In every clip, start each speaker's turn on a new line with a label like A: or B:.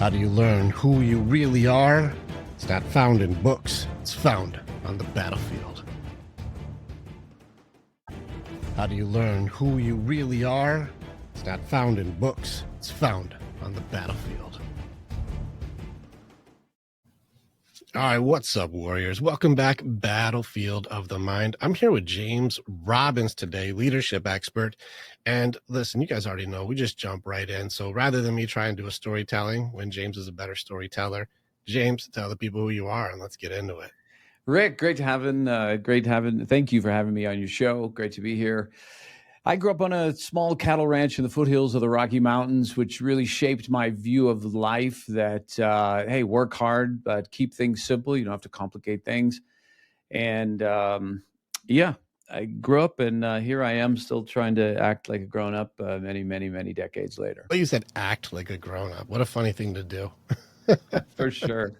A: How do you learn who you really are? It's not found in books. It's found on the battlefield. How do you learn who you really are? It's not found in books. It's found on the battlefield. All right, what's up, warriors? Welcome back, Battlefield of the Mind. I'm here with James Robbins today, leadership expert. And listen, you guys already know, we just jump right in. So rather than me trying to do a storytelling when James is a better storyteller, James, tell the people who you are and let's get into it.
B: Rick, thank you for having me on your show. Great to be here. I grew up on a small cattle ranch in the foothills of the Rocky Mountains, which really shaped my view of life that, hey, work hard, but keep things simple. You don't have to complicate things. And I grew up and here I am still trying to act like a grown-up many decades later.
A: But you said act like a grown-up. What a funny thing to do.
B: For sure.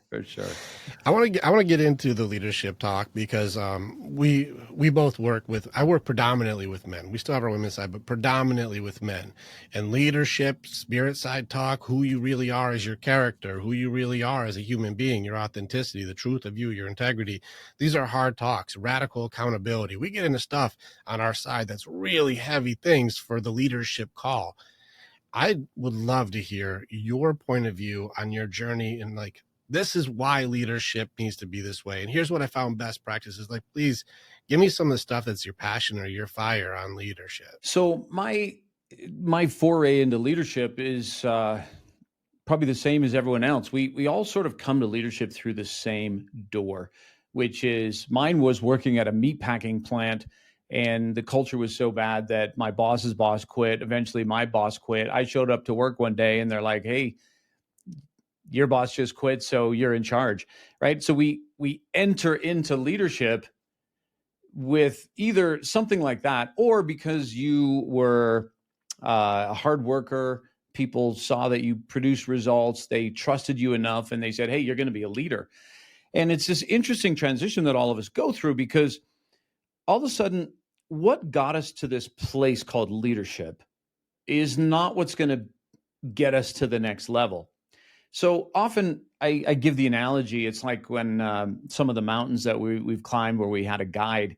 A: I want to get into the leadership talk because we both I work predominantly with men. We still have our women's side, but predominantly with men. And leadership, spirit side talk, who you really are as your character, who you really are as a human being, your authenticity, the truth of you, your integrity. These are hard talks, radical accountability. We get into stuff on our side that's really heavy things for the leadership call. I would love to hear your point of view on your journey and like, this is why leadership needs to be this way. And here's what I found best practices. Like, please give me some of the stuff that's your passion or your fire on leadership.
B: So my foray into leadership is probably the same as everyone else. We all sort of come to leadership through the same door, which is mine was working at a meatpacking plant. And the culture was so bad that my boss's boss quit. Eventually, my boss quit. I showed up to work one day and they're like, hey, your boss just quit, so you're in charge, right? So we enter into leadership with either something like that or because you were a hard worker, people saw that you produced results, they trusted you enough, and they said, hey, you're going to be a leader. And it's this interesting transition that all of us go through because all of a sudden, what got us to this place called leadership is not what's going to get us to the next level. So often I give the analogy, it's like when some of the mountains that we've climbed where we had a guide.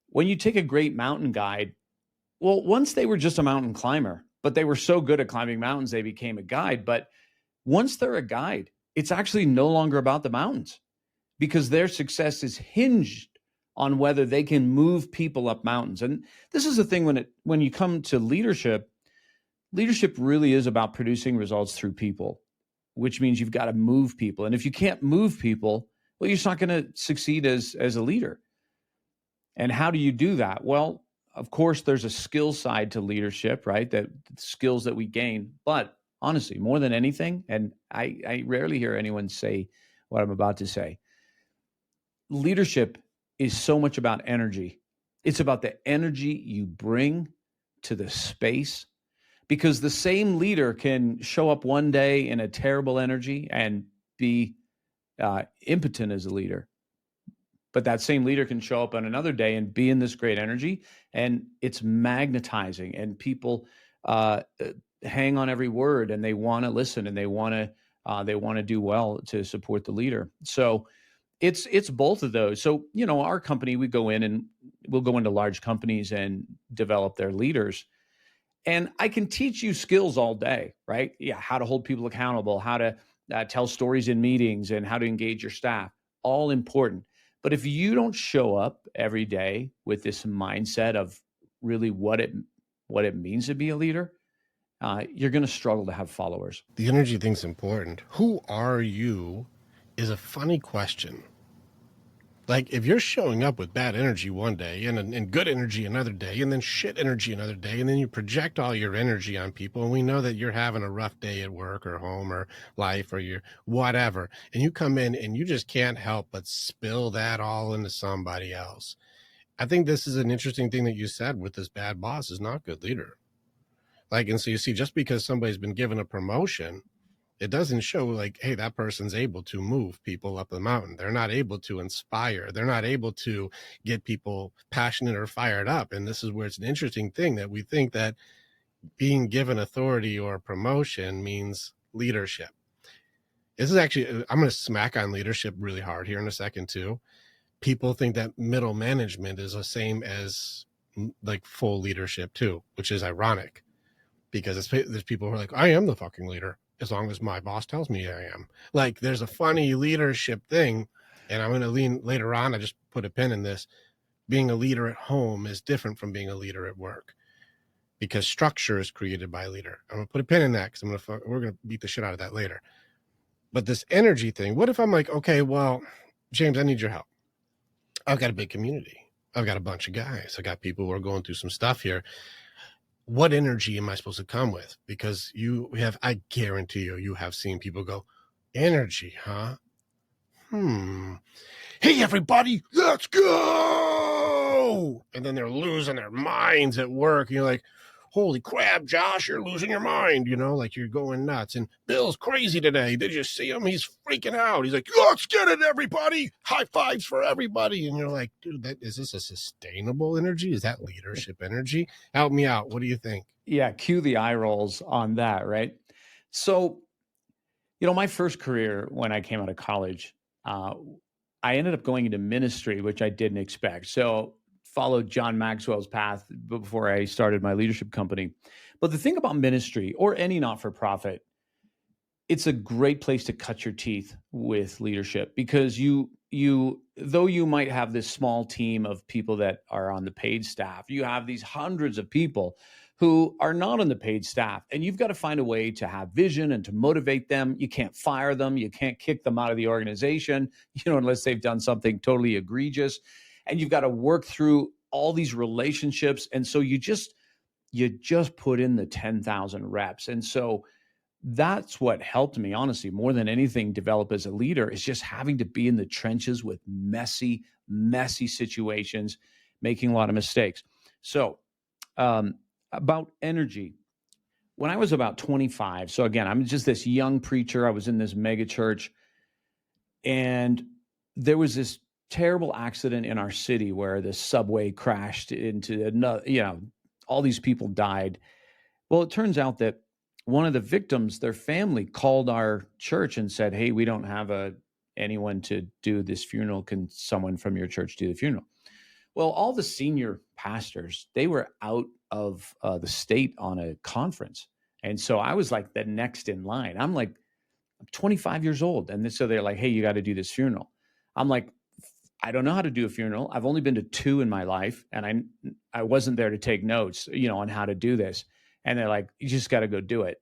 B: When you take a great mountain guide, well, once they were just a mountain climber, but they were so good at climbing mountains, they became a guide. But once they're a guide, it's actually no longer about the mountains because their success is hinged on whether they can move people up mountains. And this is the thing when you come to leadership really is about producing results through people, which means you've got to move people. And if you can't move people, well, you're not going to succeed as a leader. And how do you do that? Well, of course, there's a skill side to leadership, right? That skills that we gain. But honestly, more than anything, and I rarely hear anyone say what I'm about to say, leadership is so much about energy. It's about the energy you bring to the space, because the same leader can show up one day in a terrible energy and be impotent as a leader. But that same leader can show up on another day and be in this great energy, and it's magnetizing, and people hang on every word, and they want to listen, and they want to do well to support the leader. So it's both of those. So, our company, we'll go into large companies and develop their leaders. And I can teach you skills all day, right? Yeah, how to hold people accountable, how to tell stories in meetings, and how to engage your staff. All important. But if you don't show up every day with this mindset of really what it means to be a leader, you're going to struggle to have followers.
A: The energy thing's important. Who are you is a funny question. Like, if you're showing up with bad energy one day and good energy another day and then shit energy another day, and then you project all your energy on people, and we know that you're having a rough day at work or home or life or your whatever, and you come in and you just can't help but spill that all into somebody else. I think this is an interesting thing that you said with this bad boss is not good leader. Like, and so you see, just because somebody's been given a promotion, it doesn't show like, hey, that person's able to move people up the mountain. They're not able to inspire. They're not able to get people passionate or fired up. And this is where it's an interesting thing that we think that being given authority or promotion means leadership. This is actually, I'm going to smack on leadership really hard here in a second too. People think that middle management is the same as like full leadership too, which is ironic because there's people who are like, I am the fucking leader as long as my boss tells me I am. Like there's a funny leadership thing, and I'm going to lean later on. I just put a pin in this. Being a leader at home is different from being a leader at work because structure is created by a leader. I'm going to put a pin in that because we're going to beat the shit out of that later. But this energy thing, what if I'm like, okay, well, James, I need your help. I've got a big community. I've got a bunch of guys. I got people who are going through some stuff here. What energy am I supposed to come with? Because I guarantee you have seen people go, energy, huh? Hey, everybody, let's go. And then they're losing their minds at work. And you're like, holy crap, Josh, you're losing your mind. Like you're going nuts. And Bill's crazy today. Did you see him? He's freaking out. He's like, let's get it, everybody. High fives for everybody. And you're like, dude, is this a sustainable energy? Is that leadership energy? Help me out. What do you think?
B: Yeah, cue the eye rolls on that, right? So, my first career when I came out of college, I ended up going into ministry, which I didn't expect. So followed John Maxwell's path before I started my leadership company. But the thing about ministry or any not-for-profit, it's a great place to cut your teeth with leadership because though you might have this small team of people that are on the paid staff, you have these hundreds of people who are not on the paid staff, and you've got to find a way to have vision and to motivate them. You can't fire them. You can't kick them out of the organization, unless they've done something totally egregious. And you've got to work through all these relationships. And so you just put in the 10,000 reps. And so that's what helped me, honestly, more than anything, develop as a leader is just having to be in the trenches with messy situations, making a lot of mistakes. So, about energy. When I was about 25, so again, I'm just this young preacher. I was in this mega church, and there was this terrible accident in our city where the subway crashed into another, all these people died. Well, it turns out that one of the victims, their family called our church and said, hey, we don't have anyone to do this funeral. Can someone from your church do the funeral? Well, all the senior pastors, they were out of the state on a conference. And so I was like the next in line. I'm 25 years old. And so they're like, hey, you got to do this funeral. I'm like, I don't know how to do a funeral. I've only been to 2 in my life. And I wasn't there to take notes, on how to do this. And they're like, you just got to go do it.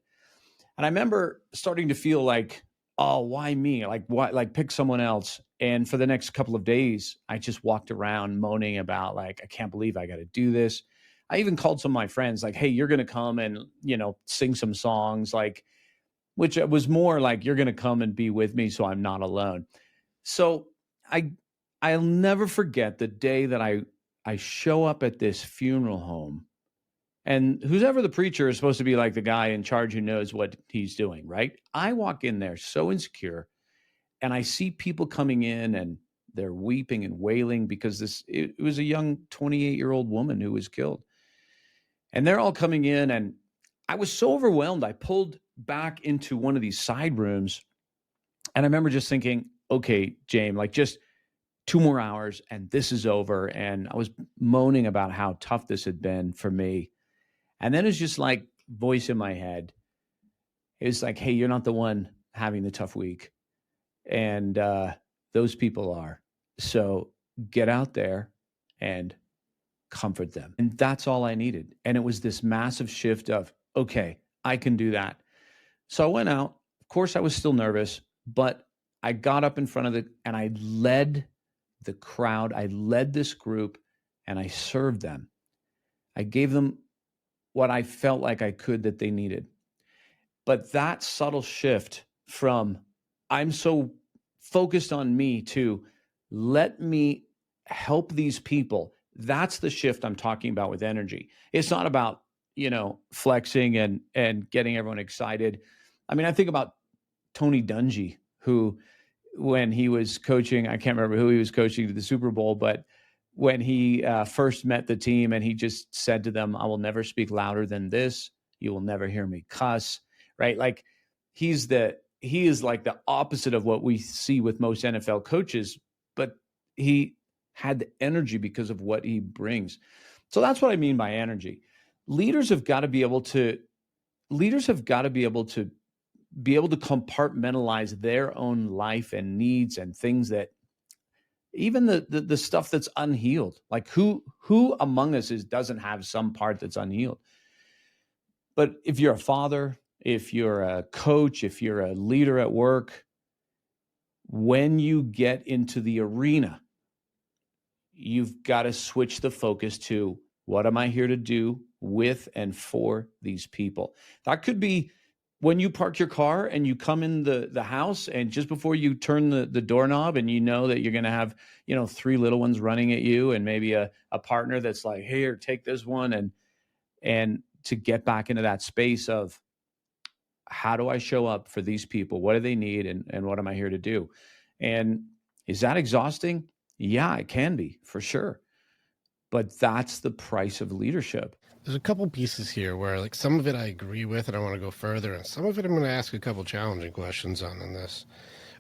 B: And I remember starting to feel like, oh, why me? Why pick someone else? And for the next couple of days, I just walked around moaning about I can't believe I got to do this. I even called some of my friends hey, you're going to come and, sing some songs, which was more you're going to come and be with me so I'm not alone. So I'll never forget the day that I show up at this funeral home, and whoever the preacher is supposed to be the guy in charge who knows what he's doing, right? I walk in there so insecure, and I see people coming in and they're weeping and wailing because it was a young 28-year-old woman who was killed. And they're all coming in, and I was so overwhelmed. I pulled back into one of these side rooms, and I remember just thinking, okay, James, just 2 more hours and this is over. And I was moaning about how tough this had been for me. And then it's just voice in my head. It's hey, you're not the one having the tough week. And those people are. So get out there and comfort them. And that's all I needed. And it was this massive shift of, okay, I can do that. So I went out. Of course, I was still nervous, but I got up in front of and I led the crowd. I led this group and I served them. I gave them what I felt like I could that they needed. But that subtle shift from I'm so focused on me to let me help these people, that's the shift I'm talking about with energy. It's not about, flexing and getting everyone excited. I mean, I think about Tony Dungy, who, when he was coaching, I can't remember who he was coaching to the Super Bowl, but when he first met the team and he just said to them, I will never speak louder than this. You will never hear me cuss, right? He's the he is like the opposite of what we see with most NFL coaches, but he had the energy because of what he brings. So that's what I mean by energy. Leaders have got to be able to compartmentalize their own life and needs and things that even the stuff that's unhealed. Like who among us doesn't have some part that's unhealed? But if you're a father, if you're a coach, if you're a leader at work, when you get into the arena, you've got to switch the focus to what am I here to do with and for these people? That could be when you park your car and you come in the house, and just before you turn the doorknob, and you know that you're going to have, 3 little ones running at you, and maybe a partner that's like, here, take this one. And to get back into that space of, how do I show up for these people? What do they need? And what am I here to do? And is that exhausting? Yeah, it can be, for sure. But that's the price of leadership.
A: There's a couple pieces here where, like, some of it I agree with and I want to go further, and some of it I'm going to ask a couple challenging questions on in this.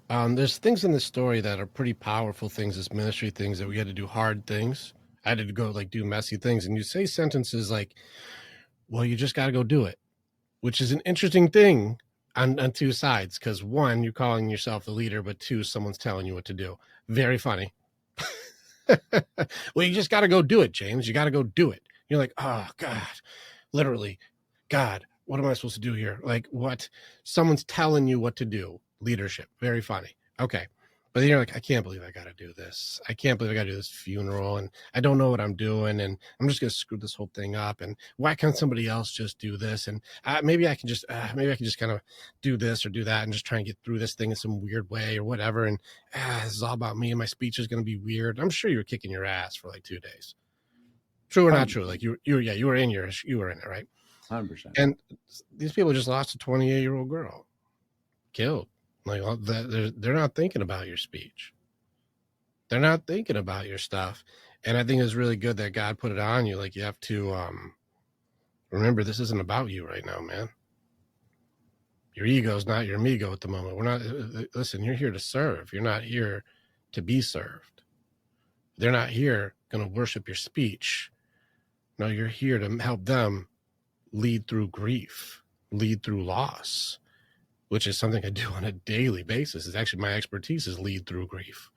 A: There's things in this story that are pretty powerful things, as ministry things, that we had to do hard things. I had to go, like, do messy things. And you say sentences like, well, you just got to go do it, which is an interesting thing on two sides. Because one, you're calling yourself the leader, but two, someone's telling you what to do. Very funny. Well, you just got to go do it, James. You got to go do it. You're like, oh, God, literally, God, what am I supposed to do here? Like, what? Someone's telling you what to do. Leadership. Very funny. Okay. But then you're like, I can't believe I got to do this. I can't believe I got to do this funeral, and I don't know what I'm doing, and I'm just going to screw this whole thing up. And why can't somebody else just do this? And maybe I can just kind of do this or do that and just try and get through this thing in some weird way or whatever. And this is all about me, and my speech is going to be weird. I'm sure you were kicking your ass for like 2 days. True or not true? Like you were in it, right?
B: 100%.
A: And these people just lost a 28-year-old girl, killed. Like, they're not thinking about your speech. They're not thinking about your stuff. And I think it's really good that God put it on you. Like, you have to remember, this isn't about you right now, man. Your ego is not your amigo at the moment. We're not. Listen, you're here to serve. You're not here to be served. They're not here going to worship your speech. No, you're here to help them lead through grief, lead through loss, which is something I do on a daily basis. It's actually my expertise is lead through grief.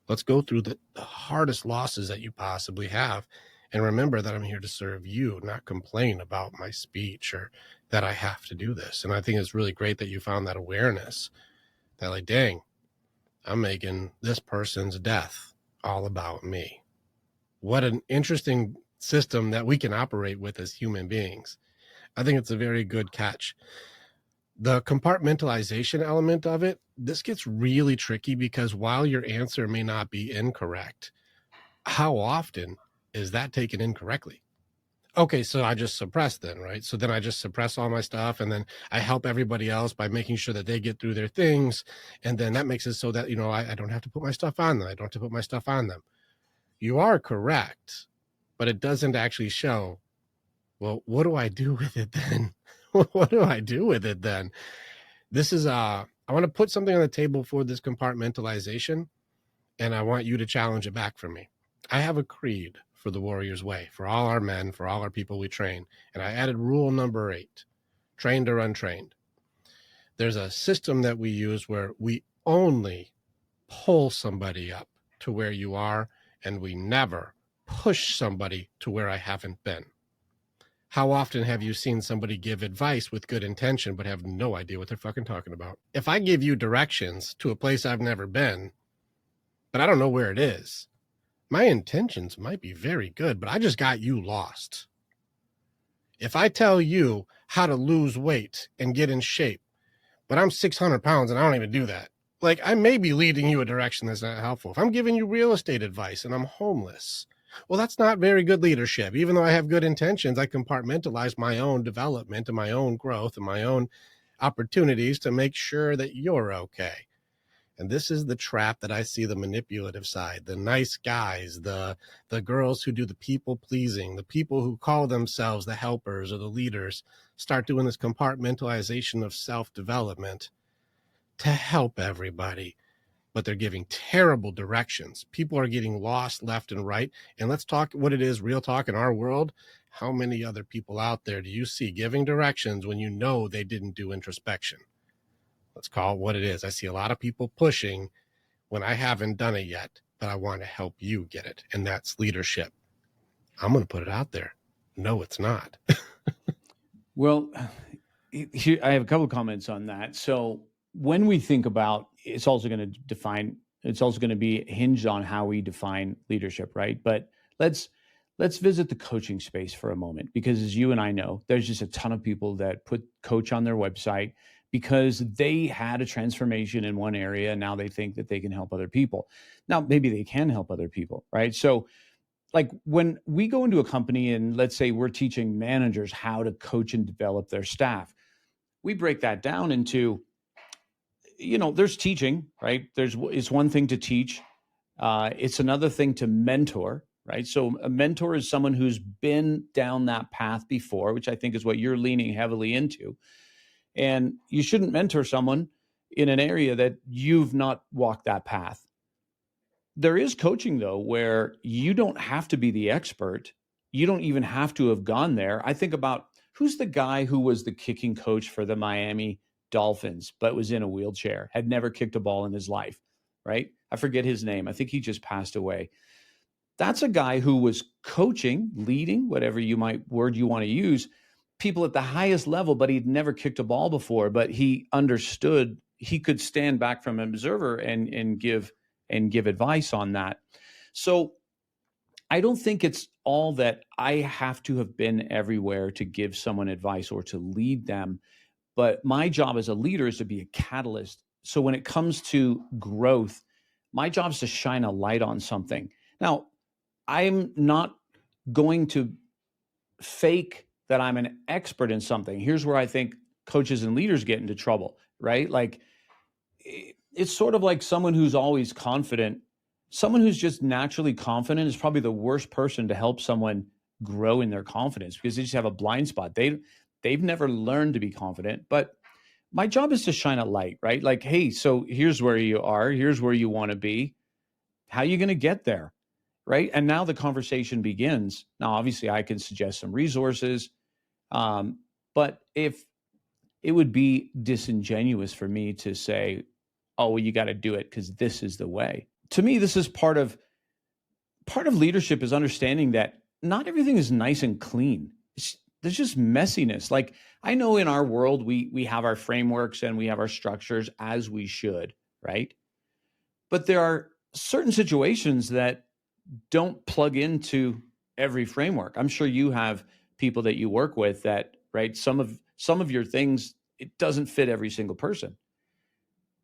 A: Let's go through the hardest losses that you possibly have. And remember that I'm here to serve you, not complain about my speech or that I have to do this. And I think it's really great that you found that awareness that, like, dang, I'm making this person's death all about me. What an interesting system that we can operate with as human beings. I think it's a very good catch. The compartmentalization element of it, this gets really tricky, because while your answer may not be incorrect, how often is that taken incorrectly? Okay, so I just suppress then, right? So then I just suppress all my stuff, and then I help everybody else by making sure that they get through their things. And then that makes it so that, I don't have to put my stuff on them. I don't have to put my stuff on them. You are correct, but it doesn't actually show, well, what do I do with it then? What do I do with it then? This is, I want to put something on the table for this compartmentalization, and I want you to challenge it back for me. I have a creed for the Warrior's Way, for all our men, for all our people we train. And I added rule number 8, trained or untrained. There's a system that we use where we only pull somebody up to where you are, and we never push somebody to where I haven't been. How often have you seen somebody give advice with good intention but have no idea what they're fucking talking about? If I give you directions to a place I've never been, but I don't know where it is, my intentions might be very good, but I just got you lost. If I tell you how to lose weight and get in shape, but I'm 600 pounds and I don't even do that, like, I may be leading you a direction that's not helpful. If I'm giving you real estate advice and I'm homeless, well, that's not very good leadership. Even though I have good intentions, I compartmentalize my own development and my own growth and my own opportunities to make sure that you're okay. And this is the trap that I see, the manipulative side, the nice guys, the girls who do the people pleasing, the people who call themselves the helpers or the leaders, start doing this compartmentalization of self-development to help everybody, but they're giving terrible directions. People are getting lost left and right. And let's talk what it is, real talk in our world. How many other people out there do you see giving directions when you know they didn't do introspection? Let's call it what it is. I see a lot of people pushing when I haven't done it yet, but I want to help you get it. And that's leadership. I'm going to put it out there. No, it's not.
B: Well, here, I have a couple of comments on that. So when we think about, it's also going to be hinged on how we define leadership, right? But let's visit the coaching space for a moment, because as you and I know, there's just a ton of people that put coach on their website because they had a transformation in one area and now they think that they can help other people. Now, maybe they can help other people, right? So like when we go into a company and let's say we're teaching managers how to coach and develop their staff, we break that down into, there's teaching, right? It's one thing to teach. It's another thing to mentor, right? So a mentor is someone who's been down that path before, which I think is what you're leaning heavily into. And you shouldn't mentor someone in an area that you've not walked that path. There is coaching, though, where you don't have to be the expert. You don't even have to have gone there. I think about who's the guy who was the kicking coach for the Miami Dolphins, but was in a wheelchair, had never kicked a ball in his life, right? I forget his name. I think he just passed away. That's a guy who was coaching, leading, whatever word you want to use, people at the highest level, but he'd never kicked a ball before, but he understood he could stand back from an observer and give advice on that. So I don't think it's all that I have to have been everywhere to give someone advice or to lead them. But my job as a leader is to be a catalyst. So when it comes to growth, my job is to shine a light on something. Now, I'm not going to fake that I'm an expert in something. Here's where I think coaches and leaders get into trouble, right? Like, it's sort of like someone who's always confident. Someone who's just naturally confident is probably the worst person to help someone grow in their confidence, because they just have a blind spot. They've never learned to be confident. But my job is to shine a light, right? Like, hey, so here's where you are. Here's where you want to be. How are you going to get there? Right. And now the conversation begins. Now, obviously, I can suggest some resources. But if it would be disingenuous for me to say, oh, well, you got to do it because this is the way. To me, this is part of leadership, is understanding that not everything is nice and clean. There's just messiness. Like, I know in our world, we have our frameworks and we have our structures, as we should, right? But there are certain situations that don't plug into every framework. I'm sure you have people that you work with that, right? Some of your things, it doesn't fit every single person.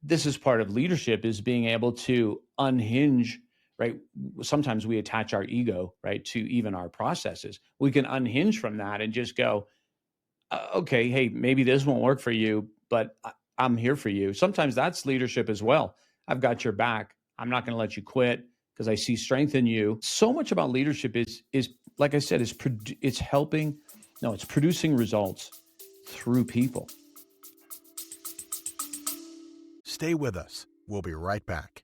B: This is part of leadership, is being able to unhinge, right? Sometimes we attach our ego, right, to even our processes. We can unhinge from that and just go, okay, hey, maybe this won't work for you, but I'm here for you. Sometimes that's leadership as well. I've got your back. I'm not going to let you quit because I see strength in you. So much about leadership is like I said, it's producing results through people.
C: Stay with us. We'll be right back.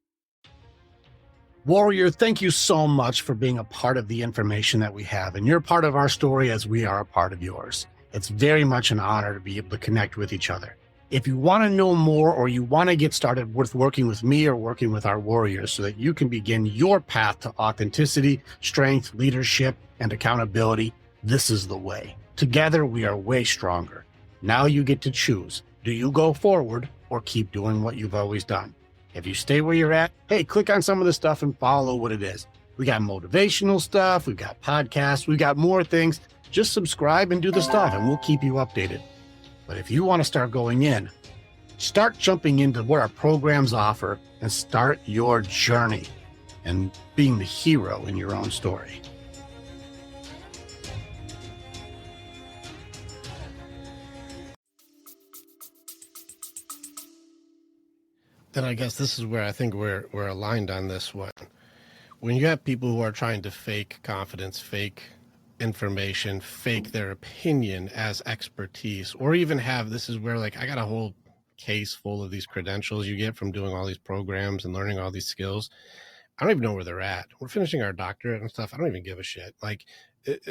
D: Warrior, thank you so much for being a part of the information that we have. And you're part of our story as we are a part of yours. It's very much an honor to be able to connect with each other. If you want to know more, or you want to get started with working with me or working with our warriors so that you can begin your path to authenticity, strength, leadership, and accountability, this is the way. Together, we are way stronger. Now you get to choose. Do you go forward or keep doing what you've always done? If you stay where you're at, hey, click on some of the stuff and follow what it is. We got motivational stuff. We've got podcasts. We've got more things. Just subscribe and do the stuff, and we'll keep you updated. But if you want to start going in, start jumping into what our programs offer and start your journey and being the hero in your own story.
A: Then I guess this is where I think we're aligned on this one. When you have people who are trying to fake confidence, fake information, fake their opinion as expertise, or even have, this is where, like, I got a whole case full of these credentials you get from doing all these programs and learning all these skills. I don't even know where they're at. We're finishing our doctorate and stuff. I don't even give a shit. Like,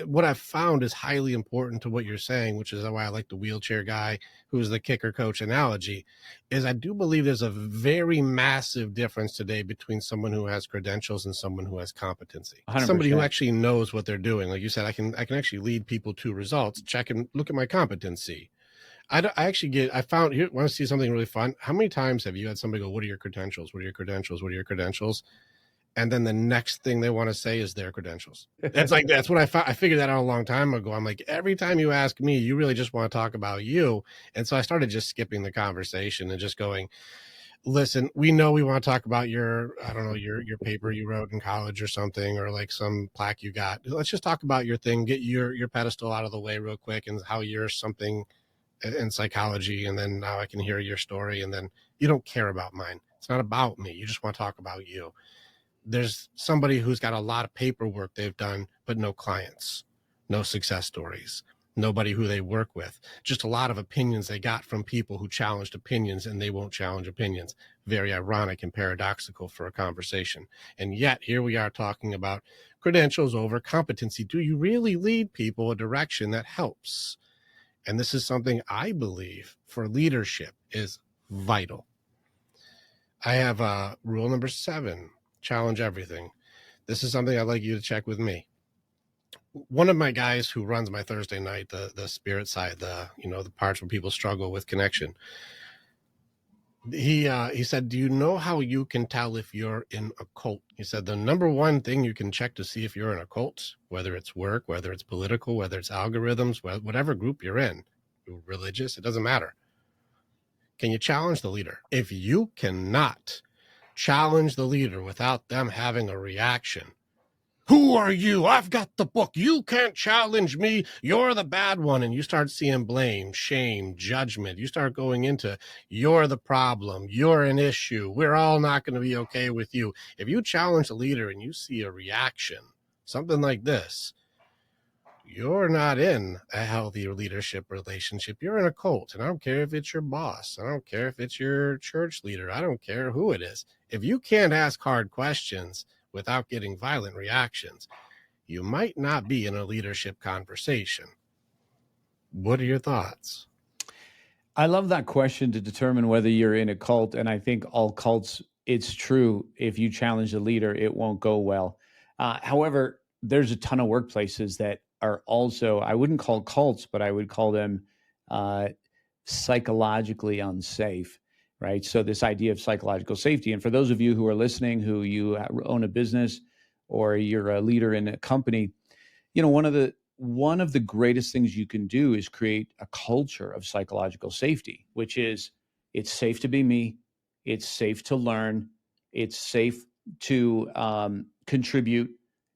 A: what I've found is highly important to what you're saying, which is why I like the wheelchair guy who's the kicker coach analogy, is I do believe there's a very massive difference today between someone who has credentials and someone who has competency.
B: 100%.
A: Somebody who actually knows what they're doing. Like you said, I can actually lead people to results. Check and look at my competency. I found here, want to see something really fun. How many times have you had somebody go, what are your credentials? What are your credentials? What are your credentials? And then the next thing they want to say is their credentials. That's what I found. I figured that out a long time ago. I'm like, every time you ask me, you really just want to talk about you. And so I started just skipping the conversation and just going, listen, we know we want to talk about your paper you wrote in college or something, or like some plaque you got. Let's just talk about your thing, get your pedestal out of the way real quick, and how you're something in psychology. And then now I can hear your story. And then you don't care about mine. It's not about me. You just want to talk about you. There's somebody who's got a lot of paperwork they've done, but no clients, no success stories, nobody who they work with, just a lot of opinions they got from people who challenged opinions, and they won't challenge opinions. Very ironic and paradoxical for a conversation. And yet here we are talking about credentials over competency. Do you really lead people a direction that helps? And this is something I believe for leadership is vital. I have rule number 7. Challenge everything. This is something I'd like you to check with me. One of my guys who runs my Thursday night, the spirit side, the parts where people struggle with connection. He said, do you know how you can tell if you're in a cult? He said, the number one thing you can check to see if you're in a cult, whether it's work, whether it's political, whether it's algorithms, whatever group you're in, religious, it doesn't matter. Can you challenge the leader? If you cannot challenge the leader without them having a reaction. Who are you? I've got the book. You can't challenge me. You're the bad one. And you start seeing blame, shame, judgment. You start going into, you're the problem. You're an issue. We're all not going to be okay with you. If you challenge the leader and you see a reaction, something like this, you're not in a healthy leadership relationship. You're in a cult. And I don't care if it's your boss. I don't care if it's your church leader. I don't care who it is. If you can't ask hard questions without getting violent reactions, you might not be in a leadership conversation. What are your thoughts?
B: I love that question to determine whether you're in a cult. And I think all cults, it's true. If you challenge the leader, it won't go well. However, there's a ton of workplaces that are also, I wouldn't call cults, but I would call them psychologically unsafe, right? So this idea of psychological safety. And for those of you who are listening, who you own a business or you're a leader in a company, one of the greatest things you can do is create a culture of psychological safety, which is it's safe to be me. It's safe to learn. It's safe to contribute,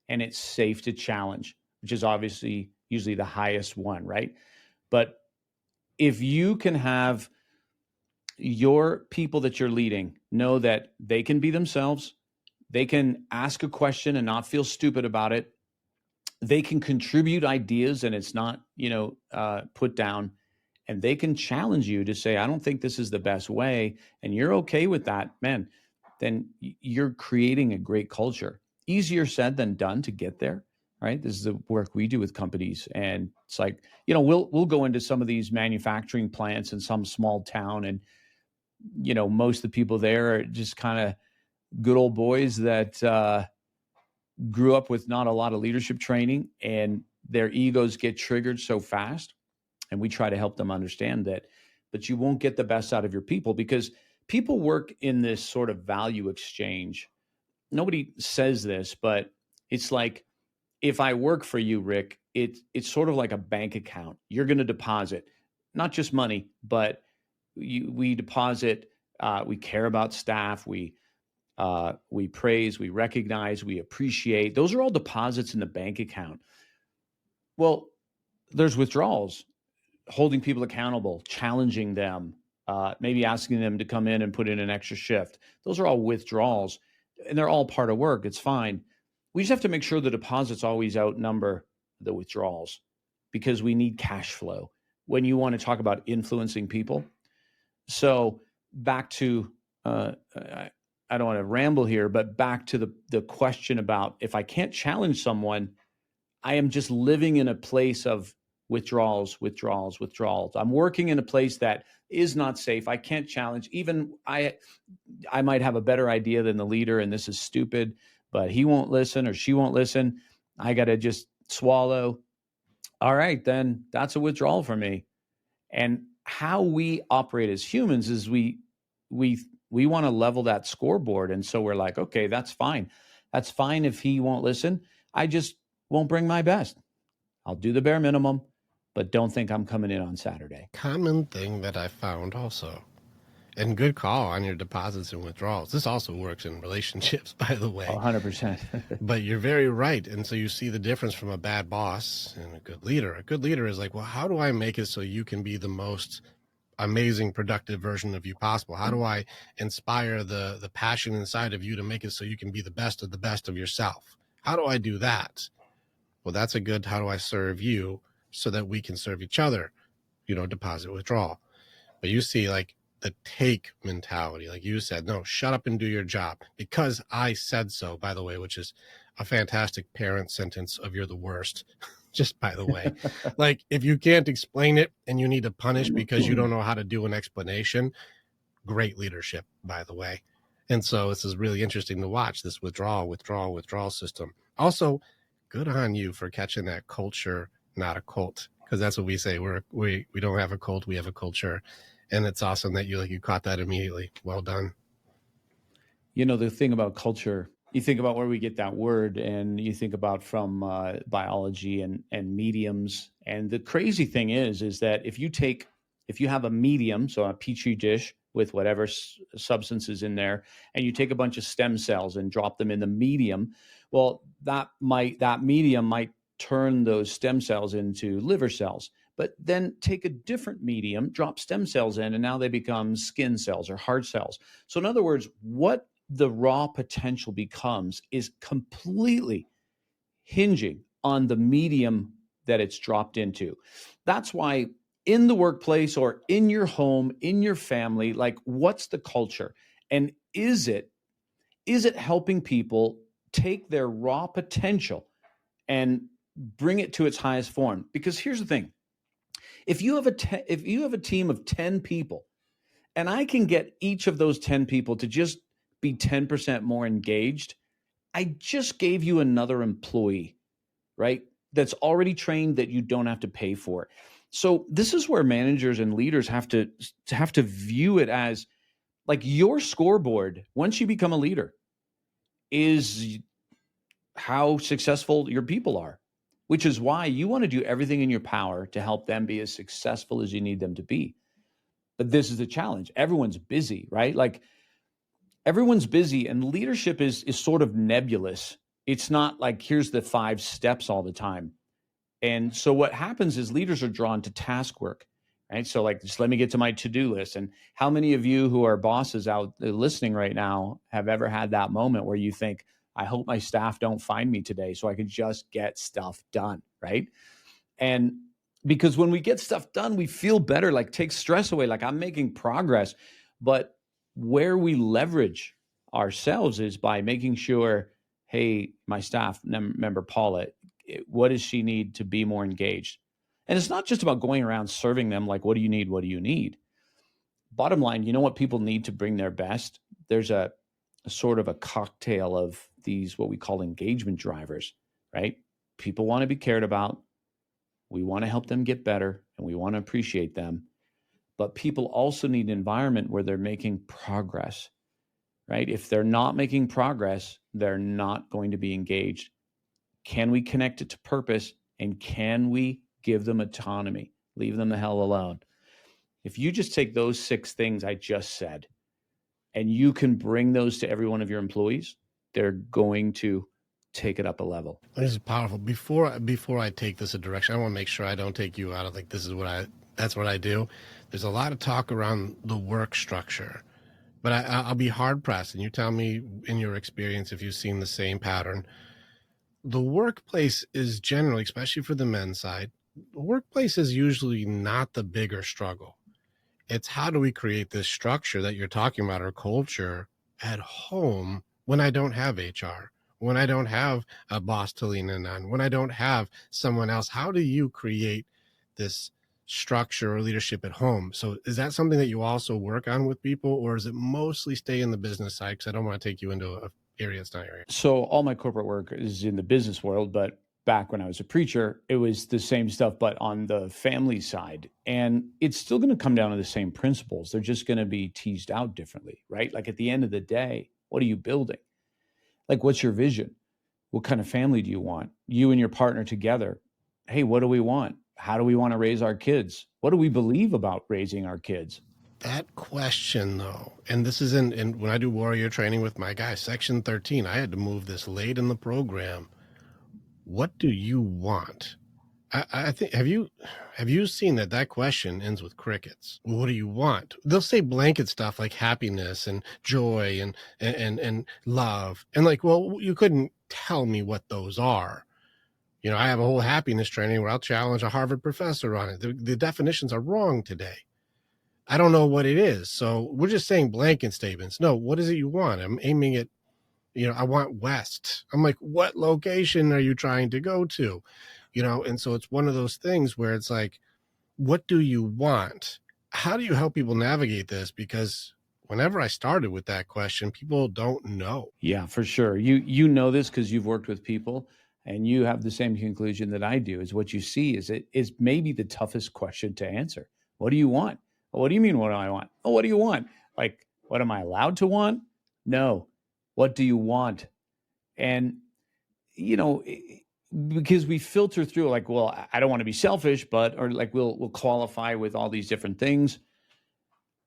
B: and it's safe to challenge, which is obviously usually the highest one, right? But if you can have your people that you're leading know that they can be themselves, they can ask a question and not feel stupid about it, they can contribute ideas and it's not, put down, and they can challenge you to say, I don't think this is the best way, and you're okay with that, man, then you're creating a great culture. Easier said than done to get there, right? This is the work we do with companies. And it's like, we'll go into some of these manufacturing plants in some small town, and, most of the people there are just kind of good old boys that grew up with not a lot of leadership training, and their egos get triggered so fast. And we try to help them understand that, but you won't get the best out of your people because people work in this sort of value exchange. Nobody says this, but it's like, if I work for you, Rick, it's sort of like a bank account. You're going to deposit not just money, but we deposit. We care about staff. We praise, we recognize, we appreciate. Those are all deposits in the bank account. Well, there's withdrawals, holding people accountable, challenging them, maybe asking them to come in and put in an extra shift. Those are all withdrawals, and they're all part of work. It's fine. We just have to make sure the deposits always outnumber the withdrawals because we need cash flow when you want to talk about influencing people. So back to, I don't want to ramble here, but back to the question about if I can't challenge someone, I am just living in a place of withdrawals. I'm working in a place that is not safe. I can't challenge. Even I might have a better idea than the leader, and this is stupid, but he won't listen or she won't listen. I got to just swallow. All right, then that's a withdrawal for me. And how we operate as humans is we want to level that scoreboard. And so we're like, okay, that's fine. That's fine if he won't listen. I just won't bring my best. I'll do the bare minimum, but don't think I'm coming in on Saturday.
A: Common thing that I found also. And good call on your deposits and withdrawals. This also works in relationships, by the way.
B: 100%.
A: But you're very right. And so you see the difference from a bad boss and a good leader. A good leader is like, well, how do I make it so you can be the most amazing, productive version of you possible? How do I inspire the passion inside of you to make it so you can be the best of yourself? How do I do that? Well, that's a good, how do I serve you so that we can serve each other? Deposit, withdrawal. But you see, like, the take mentality, like you said, no, shut up and do your job because I said so, by the way, which is a fantastic parent sentence of you're the worst. Just by the way, like if you can't explain it and you need to punish because you don't know how to do an explanation, great leadership, by the way. And so this is really interesting to watch, this withdrawal system. Also, good on you for catching that culture, not a cult, because that's what we say. We don't have a cult, we have a culture. And it's awesome that you caught that immediately. Well done.
B: The thing about culture, you think about where we get that word, and you think about from biology and mediums. And the crazy thing is that if you have a medium, so a petri dish with whatever substances in there, and you take a bunch of stem cells and drop them in the medium, well, that medium might turn those stem cells into liver cells. But then take a different medium, drop stem cells in, and now they become skin cells or heart cells. So in other words, what the raw potential becomes is completely hinging on the medium that it's dropped into. That's why in the workplace or in your home, in your family, like what's the culture? And is it helping people take their raw potential and bring it to its highest form? Because here's the thing. If you have a team of 10 people, and I can get each of those 10 people to just be 10% more engaged, I just gave you another employee, right? That's already trained that you don't have to pay for. So this is where managers and leaders have to view it as like your scoreboard, once you become a leader, is how successful your people are. Which is why you want to do everything in your power to help them be as successful as you need them to be. But this is the challenge. Everyone's busy, right? Like everyone's busy, and leadership is sort of nebulous. It's not like here's the 5 steps all the time. And so what happens is leaders are drawn to task work, right? So like, just let me get to my to-do list. And how many of you who are bosses out listening right now have ever had that moment where you think, I hope my staff don't find me today so I can just get stuff done, right? And because when we get stuff done, we feel better, like takes stress away, like I'm making progress. But where we leverage ourselves is by making sure, hey, my staff member, Paula, what does she need to be more engaged? And it's not just about going around serving them like, what do you need? What do you need? Bottom line, you know what people need to bring their best? There's a sort of a cocktail of these, what we call engagement drivers, right? People want to be cared about. We want to help them get better and we want to appreciate them. But people also need an environment where they're making progress, right? If they're not making progress, they're not going to be engaged. Can we connect it to purpose? And can we give them autonomy? Leave them the hell alone. If you just take those 6 things I just said, and you can bring those to every one of your employees, they're going to take it up a level.
A: This is powerful. Before I take this a direction, I want to make sure I don't take you out of like, that's what I do. There's a lot of talk around the work structure, but I'll be hard pressed. And you tell me in your experience, if you've seen the same pattern. The workplace is generally, especially for the men's side, the workplace is usually not the bigger struggle. It's how do we create this structure that you're talking about, our culture at home, when I don't have HR, when I don't have a boss to lean in on, when I don't have someone else? How do you create this structure or leadership at home? So is that something that you also work on with people, or is it mostly stay in the business side? Because I don't want to take you into a area it's not your area.
B: So all my corporate work is in the business world, but back when I was a preacher, it was the same stuff, but on the family side. And it's still going to come down to the same principles. They're just going to be teased out differently, right? Like at the end of the day, what are you building? Like, what's your vision? What kind of family do you want? You and your partner together. Hey, what do we want? How do we want to raise our kids? What do we believe about raising our kids?
A: That question, though, and this is in when I do warrior training with my guys, section 13, I had to move this late in the program. What do you want? I think, have you seen that question ends with crickets? What do you want? They'll say blanket stuff like happiness and joy and love. And like, well, you couldn't tell me what those are. You know, I have a whole happiness training where I'll challenge a Harvard professor on it. The definitions are wrong today. I don't know what it is. So we're just saying blanket statements. No, what is it you want? I'm aiming at, I want west. I'm like, what location are you trying to go to? And so it's one of those things where it's like, what do you want? How do you help people navigate this? Because whenever I started with that question, people don't know.
B: Yeah, for sure. You know this because you've worked with people and you have the same conclusion that I do. Is what you see is it is maybe the toughest question to answer. What do you want? What do you mean, what do I want? Oh, what do you want? Like, what am I allowed to want? No. What do you want? And, because we filter through like, well, I don't want to be selfish, or like we'll qualify with all these different things.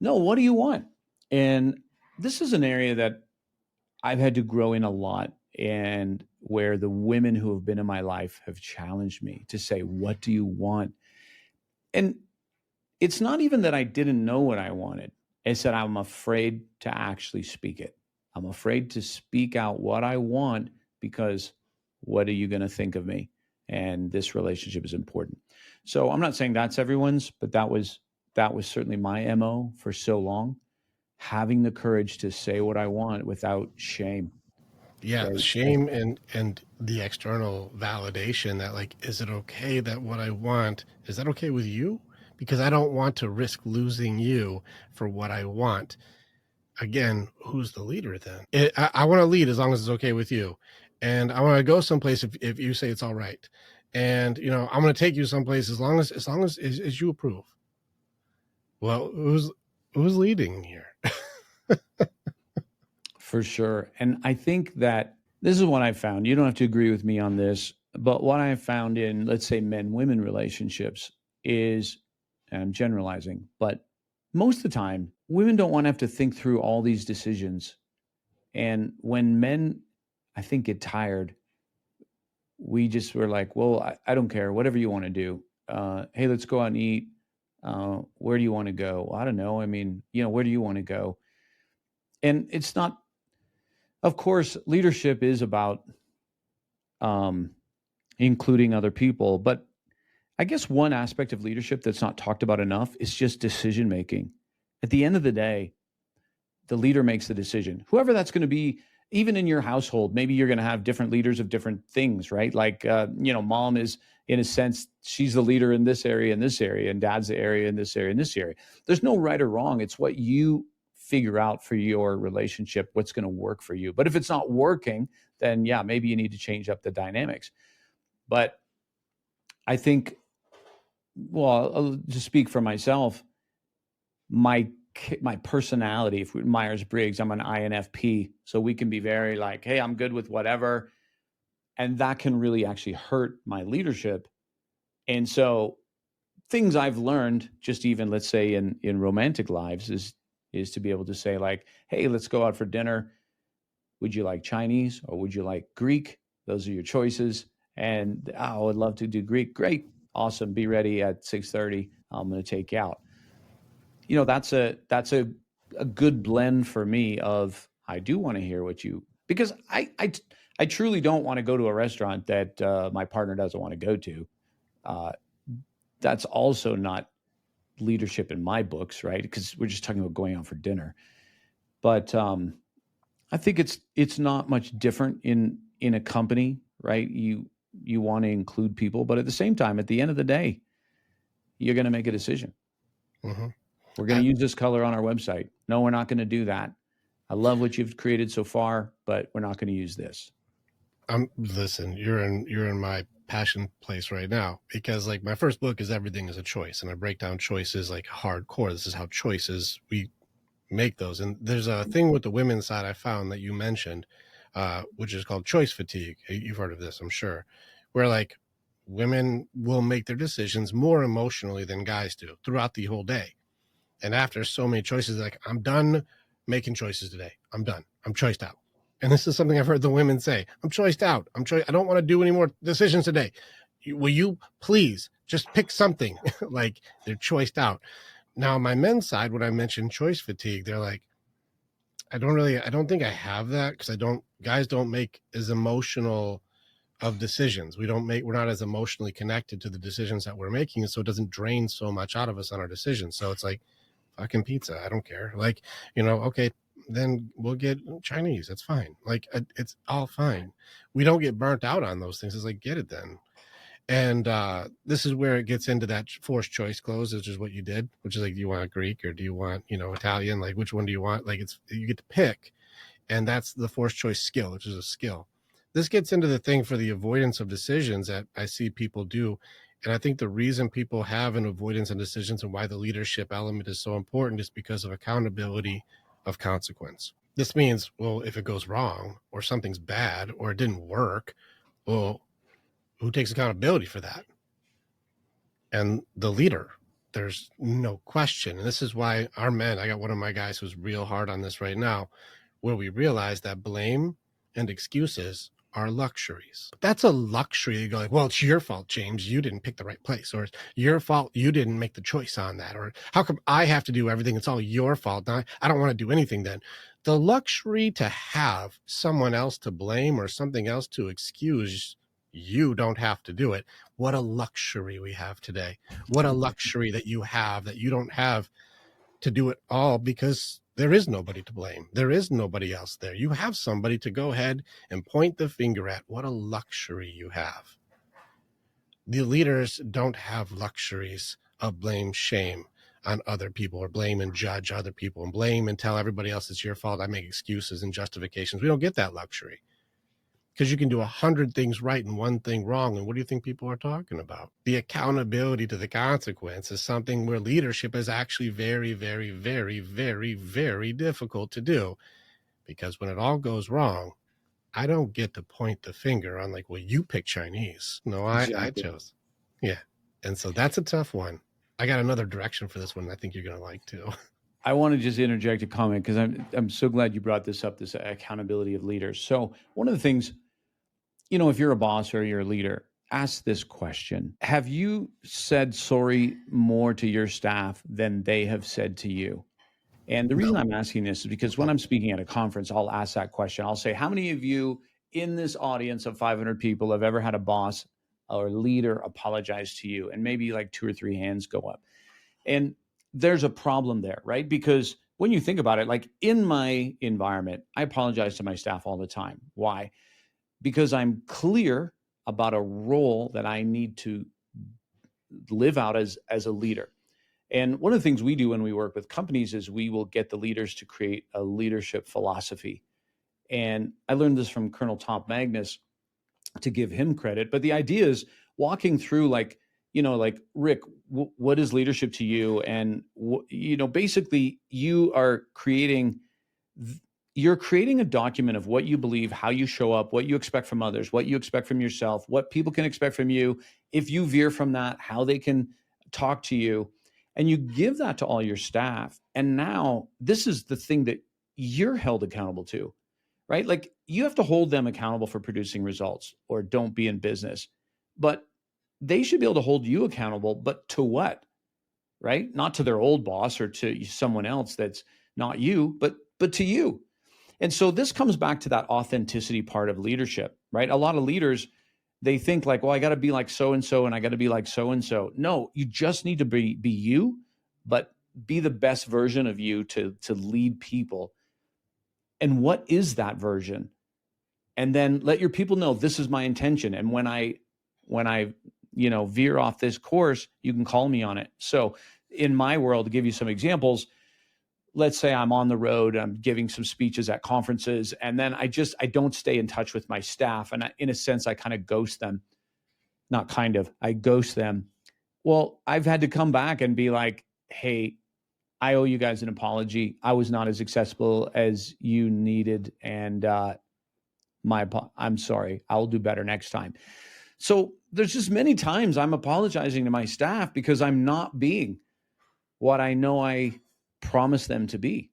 B: No, what do you want? And this is an area that I've had to grow in a lot, and where the women who have been in my life have challenged me to say, what do you want? And it's not even that I didn't know what I wanted. It's that I'm afraid to actually speak it. I'm afraid to speak out what I want because what are you going to think of me? And this relationship is important. So I'm not saying that's everyone's, but that was certainly my MO for so long. Having the courage to say what I want without shame.
A: Yeah, right? Shame and the external validation that like, is it okay that what I want, is that okay with you? Because I don't want to risk losing you for what I want. Again, who's the leader then? I want to lead as long as it's okay with you. And I want to go someplace if you say it's all right. And, I'm going to take you someplace as long as you approve. Well, who's leading here?
B: For sure. And I think that this is what I found. You don't have to agree with me on this, but what I found in, let's say, men-women relationships is, and I'm generalizing, but most of the time, women don't want to have to think through all these decisions. And when men, I think, get tired, we just were like, well, I don't care, whatever you want to do. Hey, let's go out and eat. Where do you want to go? Well, I don't know. I mean, where do you want to go? And it's not, of course, leadership is about including other people. But I guess one aspect of leadership that's not talked about enough is just decision making. At the end of the day, the leader makes the decision. Whoever that's going to be, even in your household, maybe you're going to have different leaders of different things, right? Like, mom is, in a sense, she's the leader in this area, and dad's the area in this area, and this area. There's no right or wrong. It's what you figure out for your relationship, what's going to work for you. But if it's not working, then yeah, maybe you need to change up the dynamics. But I think, well, I'll just speak for myself. My personality, if we're Myers-Briggs, I'm an INFP. So we can be very like, hey, I'm good with whatever. And that can really actually hurt my leadership. And so things I've learned, just even, let's say, in romantic lives, is to be able to say like, hey, let's go out for dinner. Would you like Chinese or would you like Greek? Those are your choices. And I would love to do Greek. Great. Awesome. Be ready at 6:30. I'm going to take you out. That's a good blend for me of, I do want to hear what you, because I truly don't want to go to a restaurant that my partner doesn't want to go to. That's also not leadership in my books, right? Because we're just talking about going out for dinner. But I think it's not much different in a company, right? You want to include people, but at the same time, at the end of the day, you're going to make a decision.
A: Mm-hmm.
B: We're going to use this color on our website. No, we're not going to do that. I love what you've created so far, but we're not going to use this.
A: Listen, you're in my passion place right now, because like my first book is Everything is a Choice, and I break down choices like hardcore. This is how choices we make those. And there's a thing with the women's side I found that you mentioned, which is called choice fatigue. You've heard of this, I'm sure, where like women will make their decisions more emotionally than guys do throughout the whole day. And after so many choices, like, I'm done making choices today. I'm done. I'm choiced out. And this is something I've heard the women say. I'm choiced out. I don't want to do any more decisions today. Will you please just pick something? Like, they're choiced out. Now, my men's side, when I mentioned choice fatigue, they're like, I don't think I have that, because guys don't make as emotional of decisions. We're not as emotionally connected to the decisions that we're making. So it doesn't drain so much out of us on our decisions. So it's like, fucking pizza, I don't care. Like, okay, then we'll get Chinese. That's fine. Like, it's all fine. We don't get burnt out on those things. It's like, get it then. And this is where it gets into that forced choice close, which is what you did, which is like, do you want Greek or do you want, Italian? Like, which one do you want? Like, you get to pick. And that's the forced choice skill, which is a skill. This gets into the thing for the avoidance of decisions that I see people do. And I think the reason people have an avoidance of decisions and why the leadership element is so important is because of accountability of consequence. This means, well, if it goes wrong or something's bad or it didn't work, well, who takes accountability for that? And the leader. There's no question. And this is why our men, I got one of my guys who's real hard on this right now, where we realize that blame and excuses are luxuries. That's a luxury to go like, well, it's your fault, James. You didn't pick the right place. Or it's your fault. You didn't make the choice on that. Or how come I have to do everything? It's all your fault. Now, I don't want to do anything then. The luxury to have someone else to blame or something else to excuse, you don't have to do it. What a luxury we have today. What a luxury that you don't have to do it all, because there is nobody to blame. There is nobody else there. You have somebody to go ahead and point the finger at. What a luxury you have. The leaders don't have luxuries of blame, shame on other people, or blame and judge other people, and blame and tell everybody else it's your fault. I make excuses and justifications. We don't get that luxury, because you can do 100 things right and one thing wrong. And what do you think people are talking about? The accountability to the consequence is something where leadership is actually very, very, very, very, very difficult to do. Because when it all goes wrong, I don't get to point the finger on like, well, you picked Chinese. No,
B: Exactly.
A: I chose. Yeah. And so that's a tough one. I got another direction for this one I think you're going to like too.
B: I want to just interject a comment, because I'm so glad you brought this up, this accountability of leaders. So one of the things, if you're a boss or you're a leader, ask this question. Have you said sorry more to your staff than they have said to you? And the reason I'm asking this is because when I'm speaking at a conference, I'll ask that question. I'll say, how many of you in this audience of 500 people have ever had a boss or leader apologize to you? And maybe like 2 or 3 hands go up. And there's a problem there, right? Because when you think about it, like in my environment, I apologize to my staff all the time. Why? Because I'm clear about a role that I need to live out as a leader. And one of the things we do when we work with companies is we will get the leaders to create a leadership philosophy. And I learned this from Colonel Tom Magnus, to give him credit. But the idea is walking through like, Rick, what is leadership to you? And, basically you are creating a document of what you believe, how you show up, what you expect from others, what you expect from yourself, what people can expect from you. If you veer from that, how they can talk to you. And you give that to all your staff. And now this is the thing that you're held accountable to, right? Like you have to hold them accountable for producing results, or don't be in business. But they should be able to hold you accountable, but to what, right? Not to their old boss or to someone else that's not you, but to you. And so this comes back to that authenticity part of leadership, right? A lot of leaders, they think like, well, I got to be like so-and-so and I got to be like so-and-so. No, you just need to be you, but be the best version of you to lead people. And what is that version? And then let your people know this is my intention. And when I veer off this course, you can call me on it. So in my world, to give you some examples, let's say I'm on the road, I'm giving some speeches at conferences, and then I don't stay in touch with my staff. And in a sense, I kind of ghost them. Not kind of, I ghost them. Well, I've had to come back and be like, hey, I owe you guys an apology. I was not as accessible as you needed. And I'm sorry. I'll do better next time. So there's just many times I'm apologizing to my staff because I'm not being what I know I promised them to be.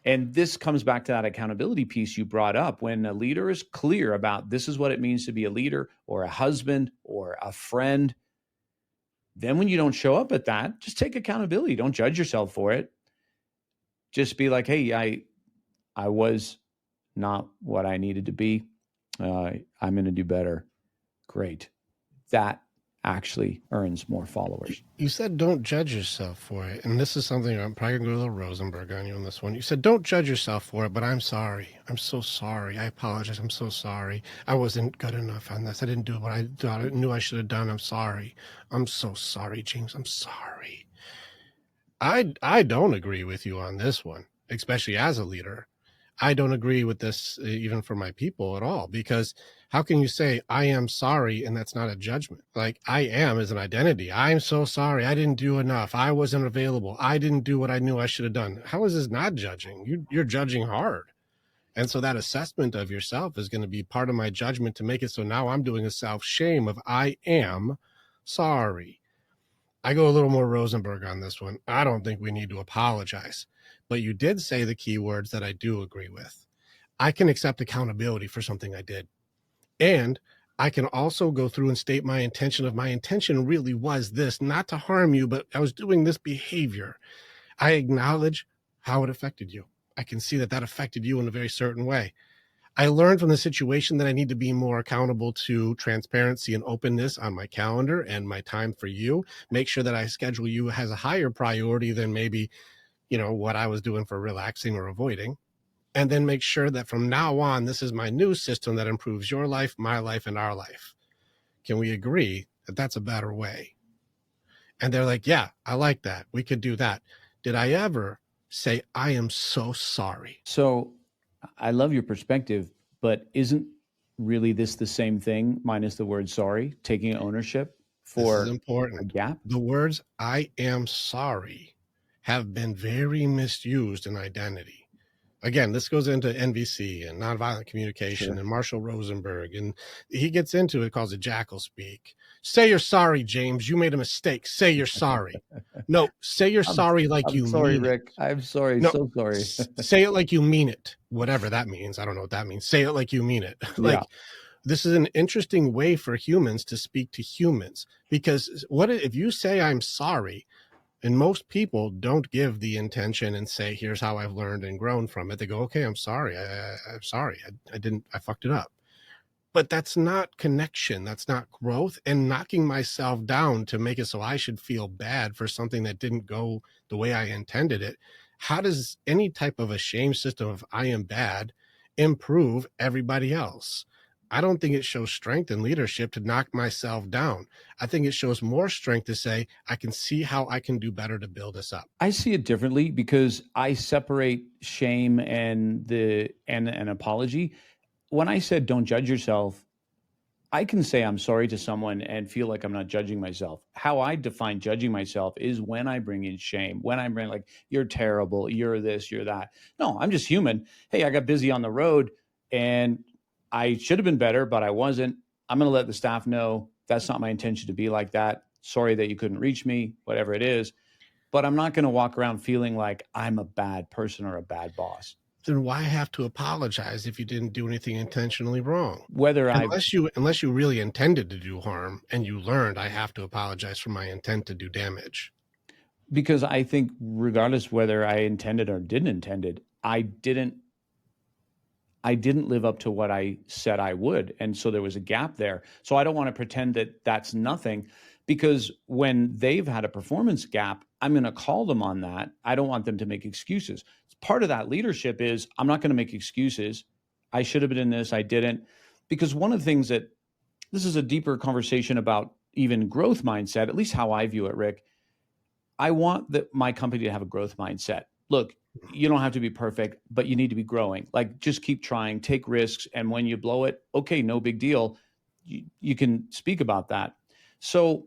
B: And this comes back to that accountability piece you brought up. When a leader is clear about this is what it means to be a leader or a husband or a friend, then when you don't show up at that, just take accountability. Don't judge yourself for it. Just be like, hey, I was not what I needed to be. I'm going to do better. Great. That actually earns more followers.
A: You said don't judge yourself for it. And this is something I'm probably going to go a little Rosenberg on you on this one. You said don't judge yourself for it, but I'm sorry. I'm so sorry. I apologize. I'm so sorry. I wasn't good enough on this. I didn't do what I thought I knew I should have done. I'm sorry. I'm so sorry, James. I'm sorry. I don't agree with you on this one, especially as a leader. I don't agree with this even for my people at all, because how can you say I am sorry and that's not a judgment? Like, I am is an identity. I'm so sorry. I didn't do enough. I wasn't available. I didn't do what I knew I should have done. How is this not judging? You're judging hard. And so that assessment of yourself is going to be part of my judgment to make it so now I'm doing a self-shame of I am sorry. I go a little more Rosenberg on this one. I don't think we need to apologize. But you did say the key words that I do agree with. I can accept accountability for something I did. And I can also go through and state my intention of my intention really was this, not to harm you, but I was doing this behavior. I acknowledge how it affected you. I can see that affected you in a very certain way. I learned from the situation that I need to be more accountable to transparency and openness on my calendar and my time for you. Make sure that I schedule you as a higher priority than maybe what I was doing for relaxing or avoiding. And then make sure that from now on, this is my new system that improves your life, my life, and our life. Can we agree that that's a better way? And they're like, yeah, I like that. We could do that. Did I ever say, I am so sorry?
B: So I love your perspective, but isn't really this the same thing minus the word sorry, taking ownership for
A: this is important.
B: A gap?
A: The words I am sorry have been very misused in identity. Again, this goes into NVC and nonviolent communication and Marshall Rosenberg, and he gets into it, calls it jackal speak. Say you're sorry, James. You made a mistake. Say you're sorry. No, say you're sorry like you
B: sorry,
A: mean
B: Rick.
A: it.
B: I'm sorry.
A: No,
B: so sorry.
A: Say it like you mean it. Whatever that means. I don't know what that means. Say it like you mean it. Like, this is an interesting way for humans to speak to humans, because what if you say I'm sorry? And most people don't give the intention and say, here's how I've learned and grown from it. They go, okay, I'm sorry. I'm sorry. I fucked it up. But that's not connection. That's not growth, and knocking myself down to make it so I should feel bad for something that didn't go the way I intended it. How does any type of a shame system of I am bad improve everybody else? I don't think it shows strength in leadership to knock myself down. I think it shows more strength to say, I can see how I can do better to build us up.
B: I see it differently because I separate shame and an apology. When I said don't judge yourself, I can say I'm sorry to someone and feel like I'm not judging myself. How I define judging myself is when I bring in shame, when I bring like, you're terrible, you're this, you're that. No, I'm just human. Hey, I got busy on the road and I should have been better, but I wasn't. I'm going to let the staff know that's not my intention to be like that. Sorry that you couldn't reach me, whatever it is. But I'm not going to walk around feeling like I'm a bad person or a bad boss.
A: Then why have to apologize if you didn't do anything intentionally wrong?
B: Unless
A: you really intended to do harm and you learned I have to apologize for my intent to do damage.
B: Because I think regardless whether I intended or didn't intended, I didn't live up to what I said I would. And so there was a gap there. So I don't want to pretend that that's nothing, because when they've had a performance gap, I'm going to call them on that. I don't want them to make excuses. Part of that leadership is I'm not going to make excuses. I should have been in this. I didn't. Because one of the things that this is a deeper conversation about even growth mindset, at least how I view it, Rick. I want my company to have a growth mindset. Look, you don't have to be perfect, but you need to be growing. Like, just keep trying, take risks. And when you blow it, okay, no big deal. You can speak about that. So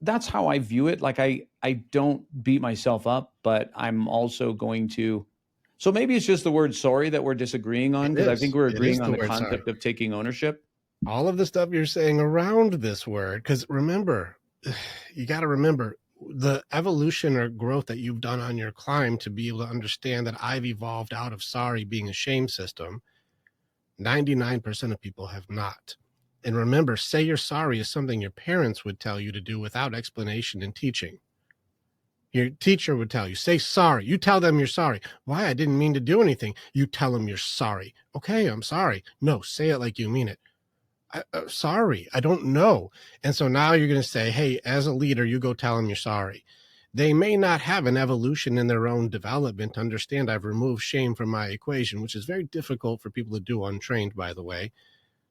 B: that's how I view it. Like, I don't beat myself up, but I'm also going to. So maybe it's just the word sorry that we're disagreeing on, because I think we're agreeing on the concept of taking ownership.
A: All of the stuff you're saying around this word, because remember, you got to remember the evolution or growth that you've done on your climb to be able to understand that I've evolved out of sorry being a shame system. 99% of people have not. And remember, say you're sorry is something your parents would tell you to do without explanation and teaching. Your teacher would tell you, say sorry. You tell them you're sorry. Why? I didn't mean to do anything. You tell them you're sorry. Okay, I'm sorry. No, say it like you mean it. Sorry, I don't know. And so now you're going to say, hey, as a leader, you go tell them you're sorry. They may not have an evolution in their own development to understand I've removed shame from my equation, which is very difficult for people to do untrained, by the way,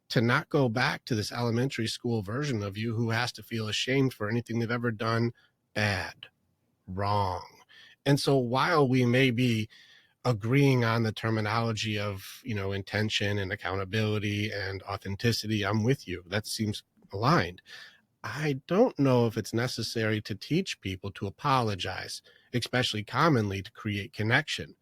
A: to not go back to this elementary school version of you who has to feel ashamed for anything they've ever done bad, wrong. And so while we may be agreeing on the terminology of, intention and accountability and authenticity, I'm with you. That seems aligned. I don't know if it's necessary to teach people to apologize, especially commonly to create connection.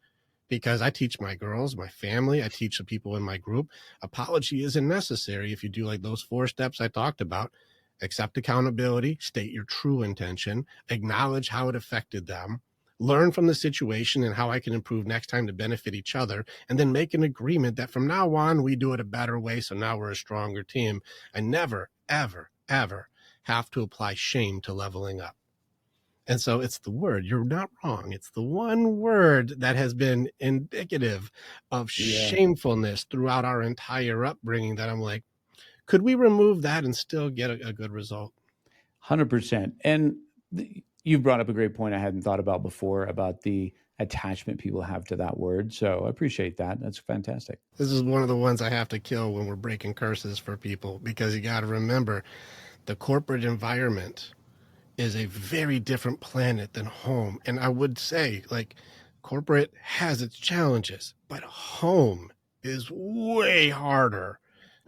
A: Because I teach my girls, my family, I teach the people in my group, apology isn't necessary if you do like those 4 steps I talked about. Accept accountability, state your true intention, acknowledge how it affected them, learn from the situation and how I can improve next time to benefit each other, and then make an agreement that from now on, we do it a better way. So now we're a stronger team. I never, ever, ever have to apply shame to leveling up. And so it's the word. You're not wrong. It's the one word that has been indicative of shamefulness throughout our entire upbringing that I'm like, could we remove that and still get a good result?
B: 100%. And you brought up a great point I hadn't thought about before about the attachment people have to that word. So I appreciate that. That's fantastic.
A: This is one of the ones I have to kill when we're breaking curses for people, because you got to remember the corporate environment is a very different planet than home. And I would say, like, corporate has its challenges, but home is way harder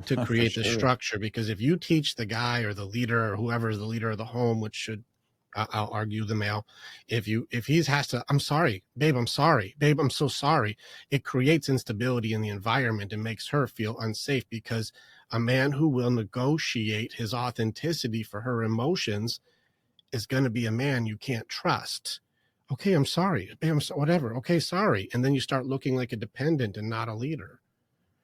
A: to create the structure, because if you teach the guy or the leader or whoever is the leader of the home, which should, I'll argue the male, if he has to, I'm sorry, babe, I'm sorry, babe, I'm so sorry, it creates instability in the environment and makes her feel unsafe, because a man who will negotiate his authenticity for her emotions is going to be a man you can't trust. Okay, I'm sorry, babe, I'm whatever. Okay, sorry. And then you start looking like a dependent and not a leader.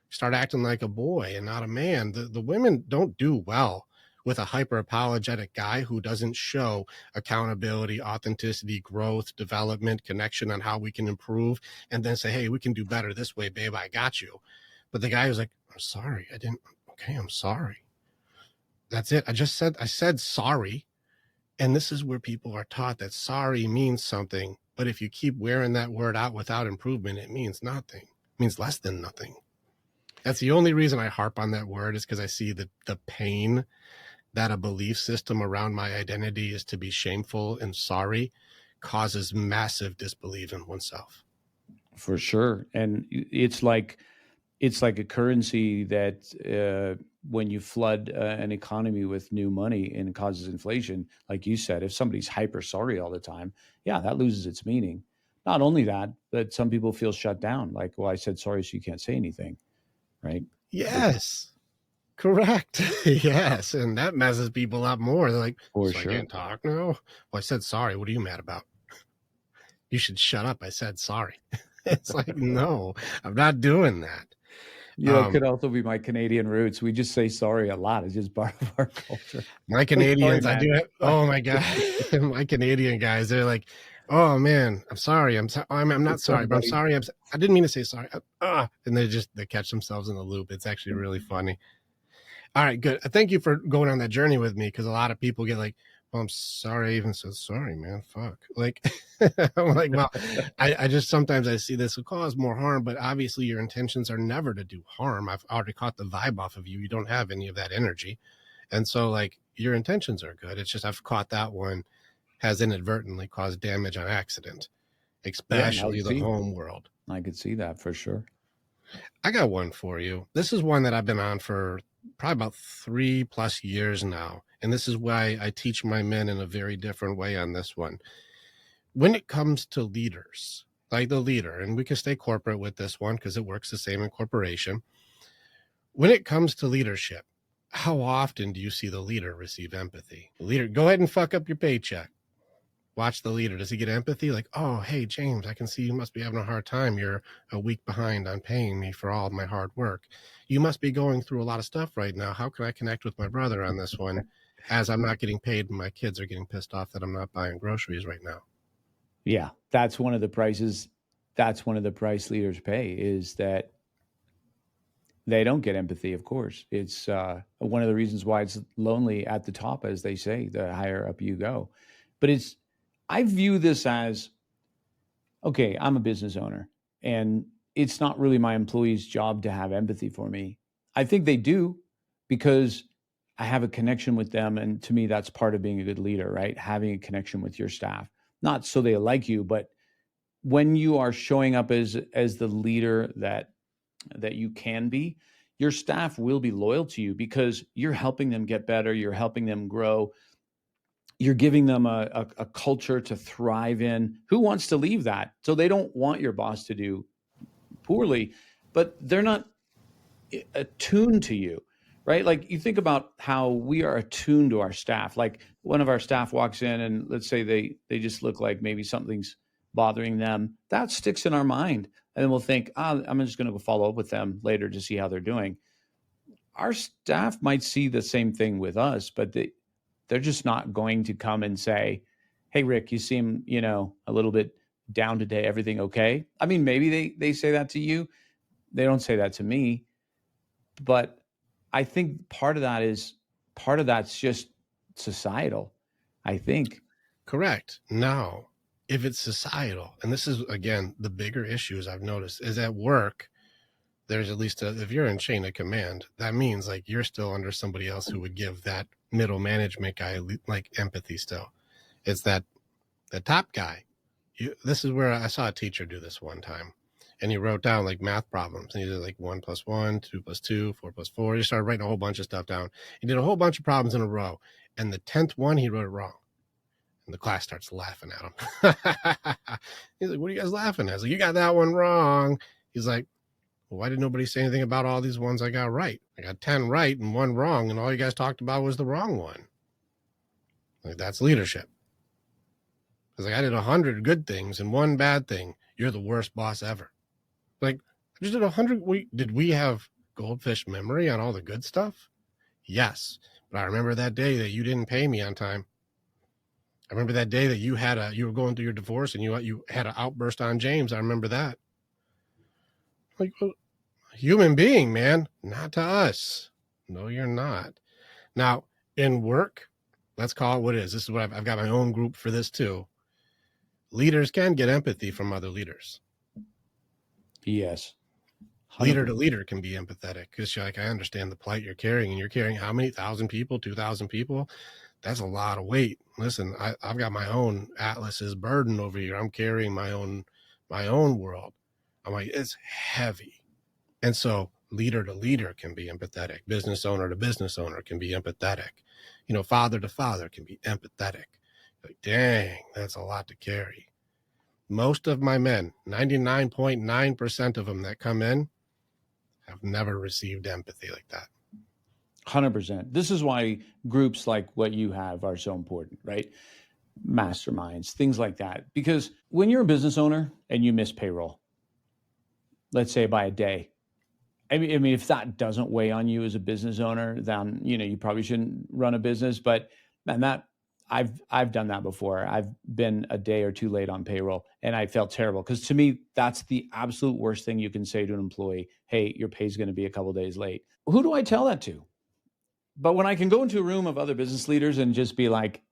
A: Start acting like a boy and not a man. The women don't do well with a hyper apologetic guy who doesn't show accountability, authenticity, growth, development, connection on how we can improve, and then say, hey, we can do better this way, babe, I got you. But the guy who's like, I'm sorry, I didn't, okay, I'm sorry. That's it. I said sorry. And this is where people are taught that sorry means something. But if you keep wearing that word out without improvement, it means nothing. It means less than nothing. That's the only reason I harp on that word, is because I see the pain that a belief system around my identity is to be shameful and sorry causes massive disbelief in oneself.
B: For sure. And it's like a currency that when you flood an economy with new money and it causes inflation, like you said, if somebody's hyper sorry all the time, that loses its meaning. Not only that, but some people feel shut down. Like, well, I said sorry, so you can't say anything. Right?
A: Yes. Correct. Yes. And that messes people up more. They're like, I can't talk now? Well, I said sorry. What are you mad about? You should shut up. I said sorry. It's like, no, I'm not doing that.
B: It could also be my Canadian roots. We just say sorry a lot. It's just part of our culture.
A: My Canadians, I do it. Oh my God. My Canadian guys, they're like, oh man, I'm sorry. I'm not sorry, but I'm sorry. I didn't mean to say sorry. And they catch themselves in the loop. It's actually really funny. All right, good. Thank you for going on that journey with me, because a lot of people get like, well, I'm sorry I even said sorry, man. Fuck. Like, I'm like, well, I just sometimes I see this will cause more harm, but obviously your intentions are never to do harm. I've already caught the vibe off of you. You don't have any of that energy. And so, like, your intentions are good. It's just I've caught that one has inadvertently caused damage on accident, especially the home world.
B: I could see that for sure.
A: I got one for you. This is one that I've been on for probably about 3+ years now. And this is why I teach my men in a very different way on this one. When it comes to leaders, like the leader, and we can stay corporate with this one because it works the same in corporation. When it comes to leadership, how often do you see the leader receive empathy? The leader, go ahead and fuck up your paycheck. Watch the leader. Does he get empathy? Like, oh, hey, James, I can see you must be having a hard time. You're a week behind on paying me for all of my hard work. You must be going through a lot of stuff right now. How can I connect with my brother on this one as I'm not getting paid and my kids are getting pissed off that I'm not buying groceries right now?
B: Yeah, that's one of the prices. That's one of the price leaders pay, is that they don't get empathy, of course. It's one of the reasons why it's lonely at the top, as they say, the higher up you go. But I view this as, okay, I'm a business owner, and it's not really my employees' job to have empathy for me. I think they do, because I have a connection with them. And to me, that's part of being a good leader, right? Having a connection with your staff, not so they like you, but when you are showing up as the leader that you can be, your staff will be loyal to you because you're helping them get better. You're helping them grow. You're giving them a culture to thrive in. Who wants to leave that? So they don't want your boss to do poorly, but they're not attuned to you, right? Like, you think about how we are attuned to our staff. Like, one of our staff walks in and let's say they just look like maybe something's bothering them. That sticks in our mind. And then we'll think, I'm just going to go follow up with them later to see how they're doing. Our staff might see the same thing with us, but they're just not going to come and say, hey, Rick, you seem, a little bit down today. Everything okay? I mean, maybe they say that to you. They don't say that to me. But I think part of that's just societal, I think.
A: Correct. Now, if it's societal, and this is, again, the bigger issues I've noticed is at work, there's at least if you're in chain of command, that means like you're still under somebody else who would give that middle management guy like empathy still. It's that the top guy. This is where I saw a teacher do this one time, and he wrote down like math problems, and he did like 1 + 1, 2 + 2, 4 + 4. He started writing a whole bunch of stuff down. He did a whole bunch of problems in a row, and the 10th one he wrote it wrong. And the class starts laughing at him. He's like, what are you guys laughing at? I was like, you got that one wrong. He's like, well, why did nobody say anything about all these ones I got right? I got 10 right and 1 wrong, and all you guys talked about was the wrong one. Like, that's leadership. I was like, I did 100 good things and 1 bad thing. You're the worst boss ever. Like, I just did 100. Did we have goldfish memory on all the good stuff? Yes. But I remember that day that you didn't pay me on time. I remember that day that you were going through your divorce and you had an outburst on James. I remember that. Like, well, human being, man, not to us. No, you're not. Now, in work, let's call it what it is. This is what I've got my own group for this too. Leaders can get empathy from other leaders.
B: Yes. 100%.
A: Leader to leader can be empathetic because you're like, I understand the plight you're carrying, and you're carrying how many 1,000 people, 2,000 people? That's a lot of weight. Listen, I've got my own Atlas's burden over here. I'm carrying my own world. I'm like, it's heavy. And so leader to leader can be empathetic. Business owner to business owner can be empathetic. Father to father can be empathetic. Like, dang, that's a lot to carry. Most of my men, 99.9% of them that come in, have never received empathy like that.
B: 100%. This is why groups like what you have are so important, right? Masterminds, things like that. Because when you're a business owner and you miss payroll, let's say by a day, I mean, if that doesn't weigh on you as a business owner, then, you probably shouldn't run a business. But man, that I've done that before. I've been a day or 2 late on payroll, and I felt terrible, because to me, that's the absolute worst thing you can say to an employee. Hey, your pay's going to be a couple days late. Who do I tell that to? But when I can go into a room of other business leaders and just be like,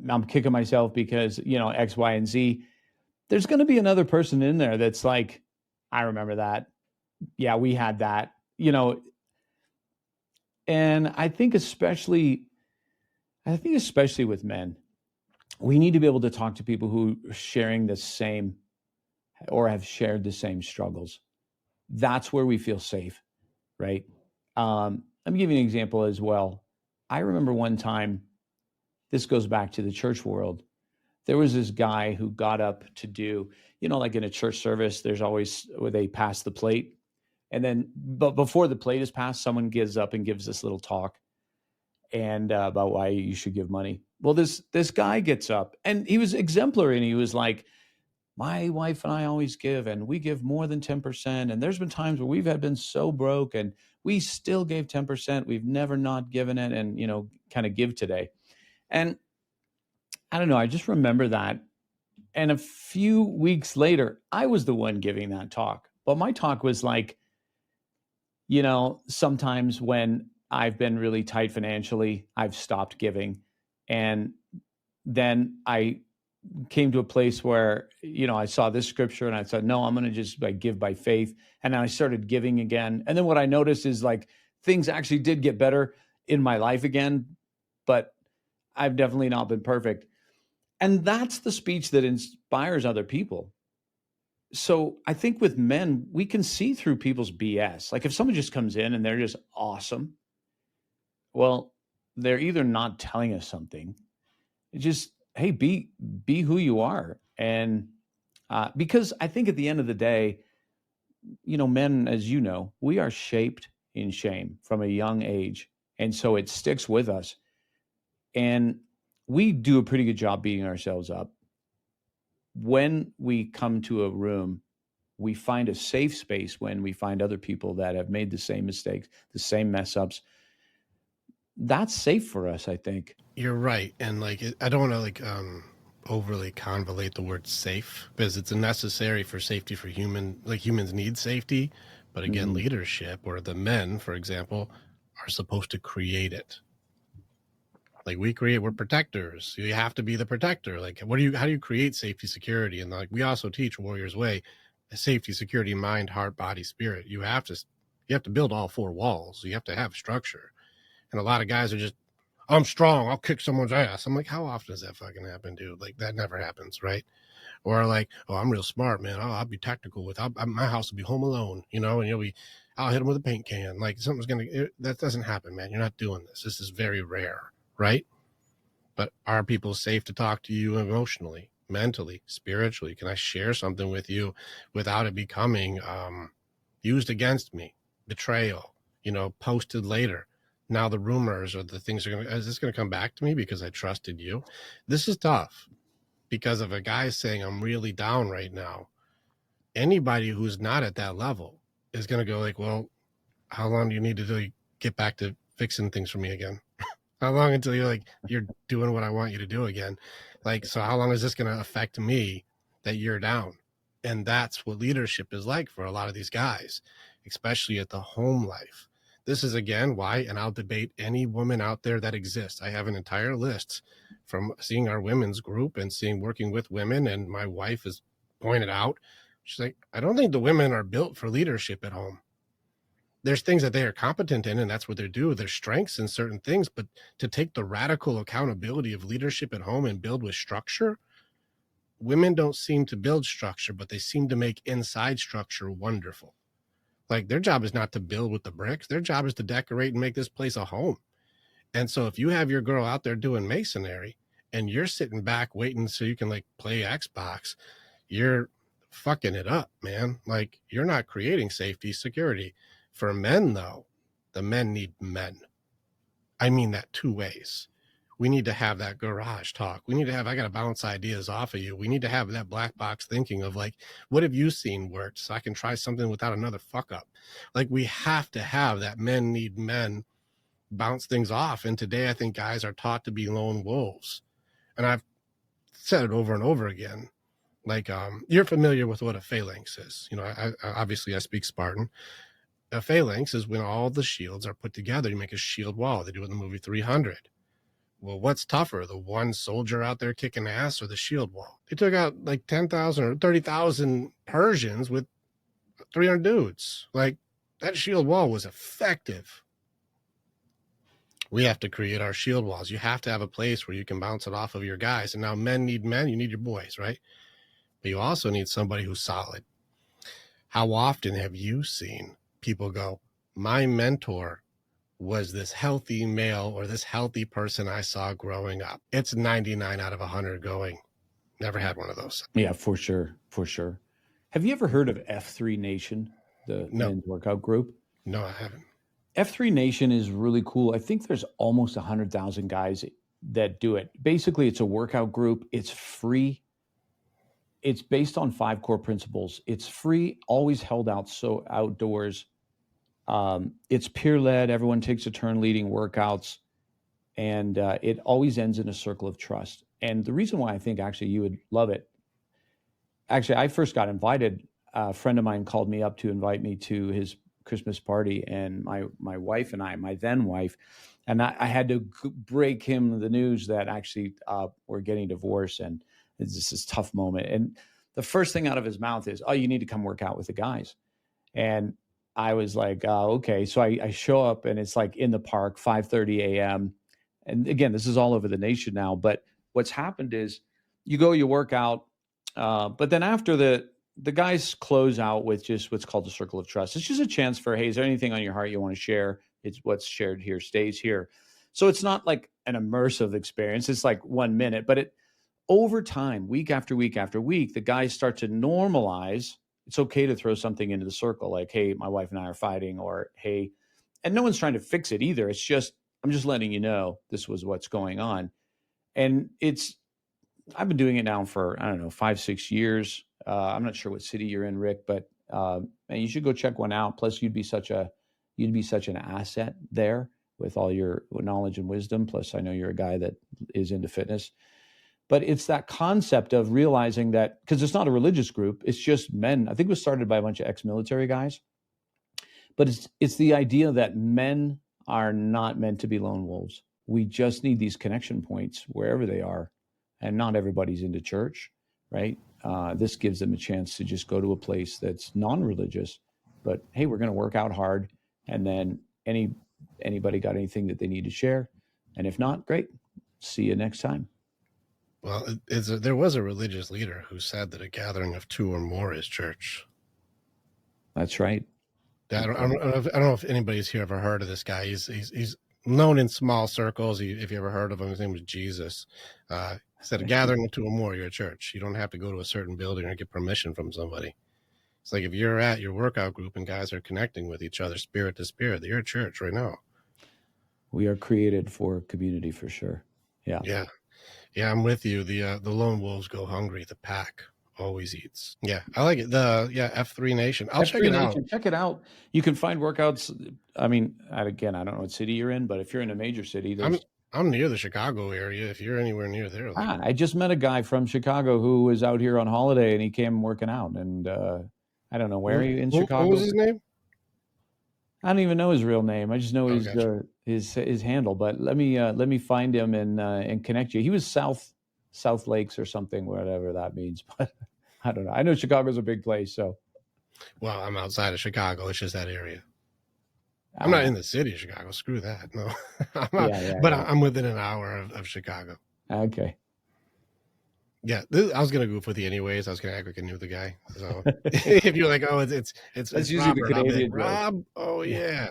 B: I'm kicking myself because, X, Y, and Z. There's going to be another person in there that's like, I remember that. Yeah, we had that, and I think especially with men, we need to be able to talk to people who are sharing the same or have shared the same struggles. That's where we feel safe, right? Let me give you an example as well. I remember one time, this goes back to the church world. There was this guy who got up to do, like in a church service, there's always where they pass the plate. And then, but before the plate is passed, someone gets up and gives this little talk and about why you should give money. Well, this guy gets up and he was exemplary, and he was like, my wife and I always give, and we give more than 10%. And there's been times where we've been so broke and we still gave 10%. We've never not given it, and, kind of give today. And I don't know, I just remember that. And a few weeks later, I was the one giving that talk. But my talk was like, sometimes when I've been really tight financially, I've stopped giving. And then I came to a place where, I saw this scripture and I said, no, I'm going to just give by faith. And then I started giving again. And then what I noticed is like things actually did get better in my life again, but I've definitely not been perfect. And that's the speech that inspires other people. So I think with men, we can see through people's BS. Like if someone just comes in and they're just awesome, well, they're either not telling us something. It's just, hey, be who you are. And because I think at the end of the day, men, as you know, we are shaped in shame from a young age. And so it sticks with us. And we do a pretty good job beating ourselves up. When we come to a room, we find a safe space when we find other people that have made the same mistakes, the same mess ups. That's safe for us, I think.
A: You're right. And I don't want to overly convolute the word safe, because it's necessary for safety for humans need safety. But again, leadership, or the men, for example, are supposed to create it. We're protectors. You have to be the protector. How do you create safety, security? And we also teach Warrior's Way, safety, security, mind, heart, body, spirit. You have to build all four walls. You have to have structure. And a lot of guys are just, I'm strong, I'll kick someone's ass. I'm like, how often does that fucking happen, dude? That never happens, right? Or oh, I'm real smart, man. I'll be tactical my house will be home alone, and I'll hit them with a paint can. That doesn't happen, man. You're not doing this. This is very rare, right? But are people safe to talk to you emotionally, mentally, spiritually? Can I share something with you without it becoming used against me? Betrayal, posted later. Now the rumors or the things is this going to come back to me because I trusted you? This is tough, because if a guy's saying I'm really down right now, anybody who's not at that level is going to go well, how long do you need to get back to fixing things for me again? How long until you're doing what I want you to do again? So how long is this going to affect me that you're down? And that's what leadership is like for a lot of these guys, especially at the home life. This is, again, why, and I'll debate any woman out there that exists. I have an entire list from seeing our women's group and working with women, and my wife has pointed out, she's like, I don't think the women are built for leadership at home. There's things that they are competent in, and that's what they do. There's strengths in certain things, but to take the radical accountability of leadership at home and build with structure, women don't seem to build structure, but they seem to make inside structure wonderful. Their job is not to build with the bricks. Their job is to decorate and make this place a home. And so if you have your girl out there doing masonry and you're sitting back waiting so you can play Xbox, you're fucking it up, man. You're not creating safety, security. For men, though, the men need men. I mean that two ways. We need to have that garage talk. We need to I got to bounce ideas off of you. We need to have that black box thinking of what have you seen worked so I can try something without another fuck up? We have to have that men need men bounce things off. And today I think guys are taught to be lone wolves. And I've said it over and over again. You're familiar with what a phalanx is. I obviously I speak Spartan. A phalanx is when all the shields are put together. You make a shield wall. They do it in the movie 300. Well, what's tougher, the one soldier out there kicking ass or the shield wall? They took out like 10,000 or 30,000 Persians with 300 dudes. Like, that shield wall was effective. We have to create our shield walls. You have to have a place where you can bounce it off of your guys. And now men need men, you need your boys, right? But you also need somebody who's solid. How often have you seen people go, my mentor was this healthy male or this healthy person I saw growing up? It's 99 out of 100 going, never had one of those.
B: Yeah, for sure. For sure. Have you ever heard of F3 Nation, the men's workout group?
A: No, I haven't.
B: F3 Nation is really cool. I think there's almost 100,000 guys that do it. Basically, it's a workout group. It's free. It's based on 5 core principles. It's free, always held out so outdoors. It's peer-led. Everyone takes a turn leading workouts, and it always ends in a circle of trust. And the reason why I think actually you would love it, actually, I first got invited. A friend of mine called me up to invite me to his Christmas party, and my wife and I, my then wife, and I had to break him the news that actually we're getting divorced, and it's just this tough moment. And the first thing out of his mouth is, "Oh, you need to come work out with the guys." And I was like, okay. So I show up, and it's like in the park, 5:30 a.m. And again, this is all over the nation now. But what's happened is you go, you work out, but then after the guys close out with just what's called the circle of trust. It's just a chance for, hey, is there anything on your heart you want to share? It's what's shared here stays here. So it's not like an immersive experience. It's like 1 minute, but over time, week after week after week, the guys start to normalize. It's okay to throw something into the circle, like, hey, my wife and I are fighting, or hey, and no one's trying to fix it either. It's just, I'm just letting you know this was what's going on. And I've been doing it now for, I don't know, 5-6 years. I'm not sure what city you're in, Rick, but and you should go check one out. Plus, you'd be such an asset there with all your knowledge and wisdom. Plus, I know you're a guy that is into fitness. But it's that concept of realizing that, because it's not a religious group, it's just men. I think it was started by a bunch of ex-military guys. But it's the idea that men are not meant to be lone wolves. We just need these connection points wherever they are. And not everybody's into church, right? This gives them a chance to just go to a place that's non-religious, but hey, we're going to work out hard. And then anybody got anything that they need to share? And if not, great. See you next time.
A: Well, there was a religious leader who said that a gathering of 2 or more is church.
B: That's right.
A: I don't know if anybody's here ever heard of this guy. He's known in small circles. If you ever heard of him, his name was Jesus. He said, a gathering of 2 or more, you're a church. You don't have to go to a certain building or get permission from somebody. It's like if you're at your workout group and guys are connecting with each other, spirit to spirit, you're a church right now.
B: We are created for community for sure. Yeah.
A: Yeah, I'm with you. The lone wolves go hungry. The pack always eats. Yeah, I like it. F3 Nation. I'll check it out.
B: Check it out. You can find workouts. I mean, again, I don't know what city you're in, but if you're in a major city,
A: I'm near the Chicago area. If you're anywhere near there,
B: I just met a guy from Chicago who was out here on holiday, and he came working out. And I don't know where he in Chicago.
A: What was his name?
B: I don't even know his real name. I just know his handle. But let me find him and connect you. He was South Lakes or something, whatever that means. But I don't know. I know Chicago's a big place, so.
A: Well, I'm outside of Chicago. It's just that area. I'm not in the city of Chicago. Screw that. No, I'm within an hour of Chicago.
B: Okay.
A: Yeah, I was gonna goof with you anyways. I was gonna act like I knew the guy. So if you're like, oh, it's
B: usually
A: Robert,
B: the Canadian
A: Rob. Oh yeah,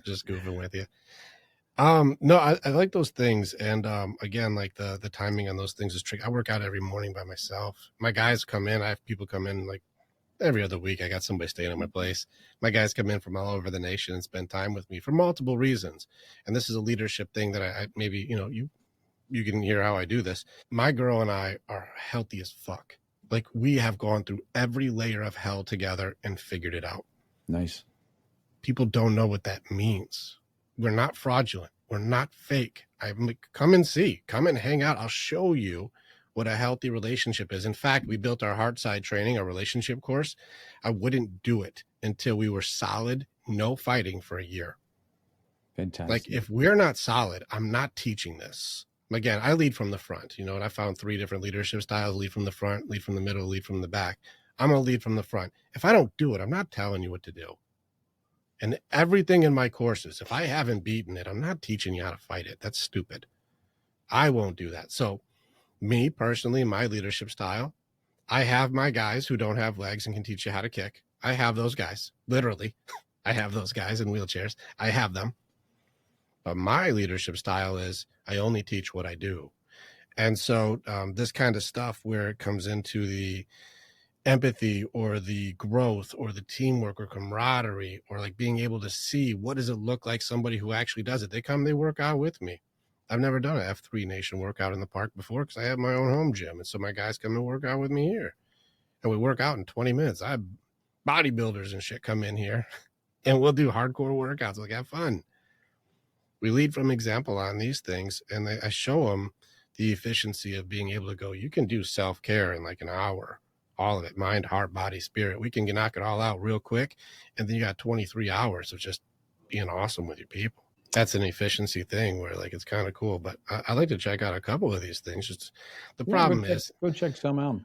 A: just goofing with you. No, I like those things, and again, like the timing on those things is tricky. I work out every morning by myself. My guys come in. I have people come in like every other week. I got somebody staying at my place. My guys come in from all over the nation and spend time with me for multiple reasons. And this is a leadership thing that I maybe, you can hear how I do this. My girl and I are healthy as fuck. Like, we have gone through every layer of hell together and figured it out.
B: Nice.
A: People don't know what that means. We're not fraudulent. We're not fake. Come and see. Come and hang out. I'll show you what a healthy relationship is. In fact, we built our heart side training, our relationship course. I wouldn't do it until we were solid, no fighting for a year.
B: Fantastic.
A: Like, if we're not solid, I'm not teaching this. Again, I lead from the front, and I found 3 different leadership styles: lead from the front, lead from the middle, lead from the back. I'm going to lead from the front. If I don't do it, I'm not telling you what to do. And everything in my courses, if I haven't beaten it, I'm not teaching you how to fight it. That's stupid. I won't do that. So me personally, my leadership style, I have my guys who don't have legs and can teach you how to kick. I have those guys, literally. I have those guys in wheelchairs. I have them. But my leadership style is I only teach what I do. And so this kind of stuff where it comes into the empathy or the growth or the teamwork or camaraderie or like being able to see what does it look like somebody who actually does it. They come, they work out with me. I've never done an F3 Nation workout in the park before because I have my own home gym. And so my guys come and work out with me here. And we work out in 20 minutes. I have bodybuilders and shit come in here and we'll do hardcore workouts. Like, have fun. We lead from example on these things. And I show them the efficiency of being able to go, you can do self-care in like an hour. All of it, mind, heart, body, spirit. We can knock it all out real quick. And then you got 23 hours of just being awesome with your people. That's an efficiency thing where like, it's kind of cool, but I like to check out a couple of these things. Just the problem is
B: go check some out.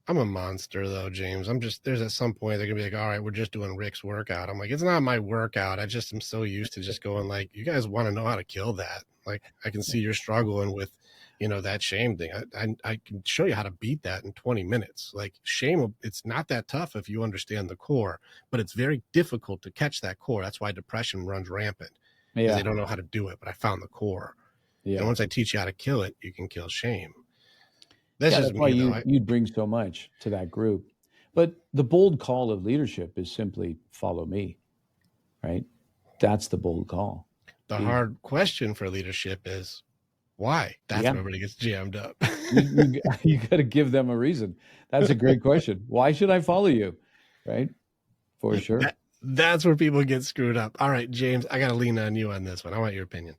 A: I'm a monster though, James. There's at some point they're gonna be like, all right, we're just doing Rick's workout. I'm like, it's not my workout. I just am so used to just going like, you guys want to know how to kill that. Like, I can see you're struggling with, that shame thing. I can show you how to beat that in 20 minutes. Like, shame, it's not that tough if you understand the core, but it's very difficult to catch that core. That's why depression runs rampant. Yeah. They don't know how to do it, but I found the core. Yeah. And once I teach you how to kill it, you can kill shame.
B: That's why you bring so much to that group. But the bold call of leadership is simply follow me, right? That's the bold call.
A: The hard question for leadership is why? That's where everybody gets jammed up.
B: you got to give them a reason. That's a great question. Why should I follow you? Right? For sure.
A: That's where people get screwed up. All right, James, I got to lean on you on this one. I want your opinion.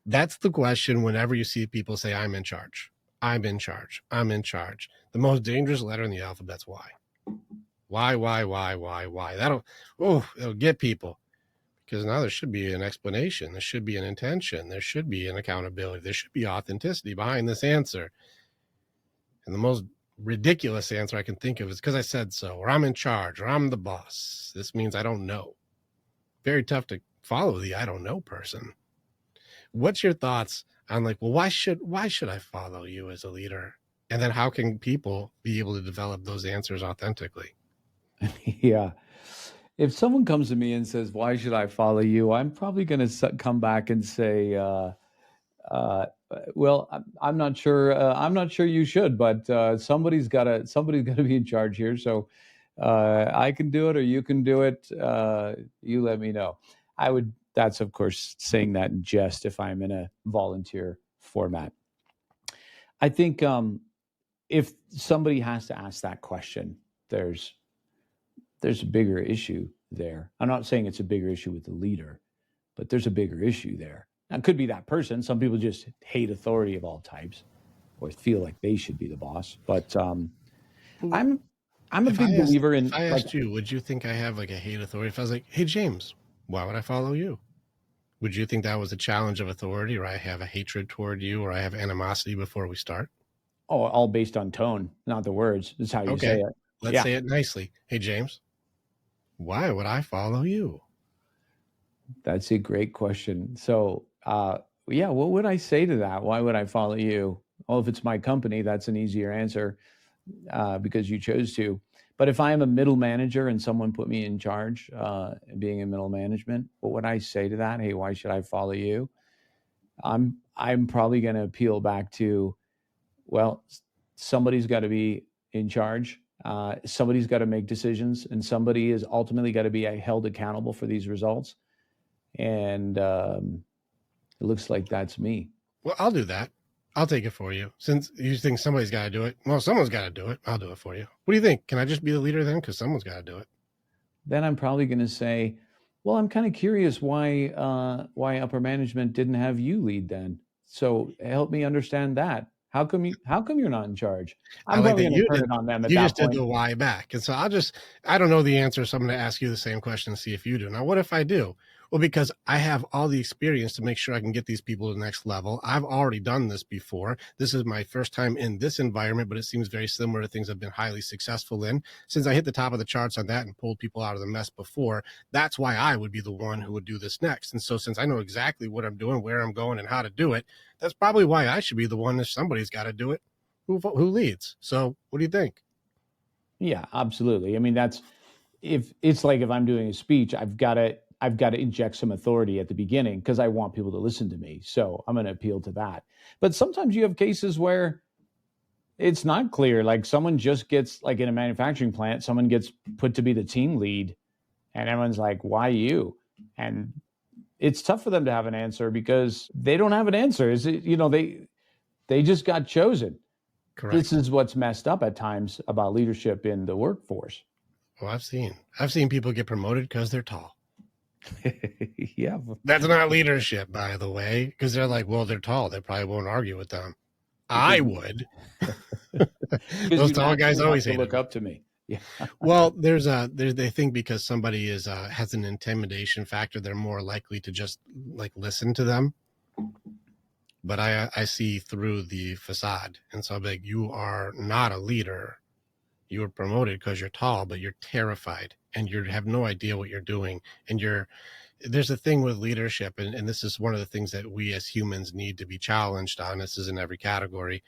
A: That's the question whenever you see people say, I'm in charge. I'm in charge. I'm in charge. The most dangerous letter in the alphabet's why. Why? It'll get people. Because now there should be an explanation. There should be an intention. There should be an accountability. There should be authenticity behind this answer. And the most ridiculous answer I can think of is because I said so, or I'm in charge, or I'm the boss. This means I don't know. Very tough to follow the I don't know person. What's your thoughts on like, well, why should I follow you as a leader? And then how can people be able to develop those answers authentically?
B: Yeah. If someone comes to me and says, why should I follow you? I'm probably going to come back and say, well, I'm not sure. I'm not sure you should, but somebody's got to be in charge here. So I can do it or you can do it. You let me know. That's of course saying that in jest if I'm in a volunteer format. I think if somebody has to ask that question, there's a bigger issue there. I'm not saying it's a bigger issue with the leader, but there's a bigger issue there. Now, it could be that person. Some people just hate authority of all types or feel like they should be the boss. But I'm a big believer in...
A: If I asked you, would you think I have like a hate authority? If I was like, hey, James, why would I follow you? Would you think that was a challenge of authority, or I have a hatred toward you, or I have animosity before we start?
B: Oh, all based on tone, not the words. That's how you say it.
A: Let's say it nicely. Hey, James, why would I follow you?
B: That's a great question. So, what would I say to that? Why would I follow you? Well, if it's my company, that's an easier answer because you chose to. But if I am a middle manager and someone put me in charge, being in middle management, what would I say to that? Hey, why should I follow you? I'm probably going to appeal back to, well, somebody's got to be in charge. Somebody's got to make decisions, and somebody is ultimately got to be held accountable for these results. And it looks like that's me.
A: Well, I'll do that. I'll take it for you. Since you think somebody's got to do it, well, someone's got to do it. I'll do it for you. What do you think? Can I just be the leader then? Because someone's got to do it.
B: Then I'm probably going to say, well, I'm kind of curious why upper management didn't have you lead then. So help me understand that. How come you're not in charge? I'm probably going to turn it on them at that point. You just did
A: the why back. And so I don't know the answer, so I'm going to ask you the same question and see if you do. Now, what if I do? Well, because I have all the experience to make sure I can get these people to the next level. I've already done this before. This is my first time in this environment, but it seems very similar to things I've been highly successful in. Since I hit the top of the charts on that and pulled people out of the mess before, that's why I would be the one who would do this next. And so since I know exactly what I'm doing, where I'm going, and how to do it, that's probably why I should be the one, if somebody's got to do it, who leads. So what do you think?
B: Yeah, absolutely. I mean, if I'm doing a speech, I've got to inject some authority at the beginning because I want people to listen to me. So I'm going to appeal to that. But sometimes you have cases where it's not clear. Like someone just gets, like in a manufacturing plant, someone gets put to be the team lead and everyone's like, why you? And it's tough for them to have an answer because they don't have an answer. Is it, they just got chosen.
A: Correct.
B: This is what's messed up at times about leadership in the workforce.
A: Well, I've seen people get promoted because they're tall.
B: Yeah.
A: That's not leadership, by the way, because they're like, well, they're tall. They probably won't argue with them. I would. Those tall guys always
B: look up to me. Yeah.
A: Well, they think because somebody has an intimidation factor, they're more likely to just like listen to them. But I see through the facade, and so I'm like, you are not a leader. You were promoted because you're tall, but you're terrified and you have no idea what you're doing. And there's a thing with leadership, and this is one of the things that we as humans need to be challenged on. This is in every category.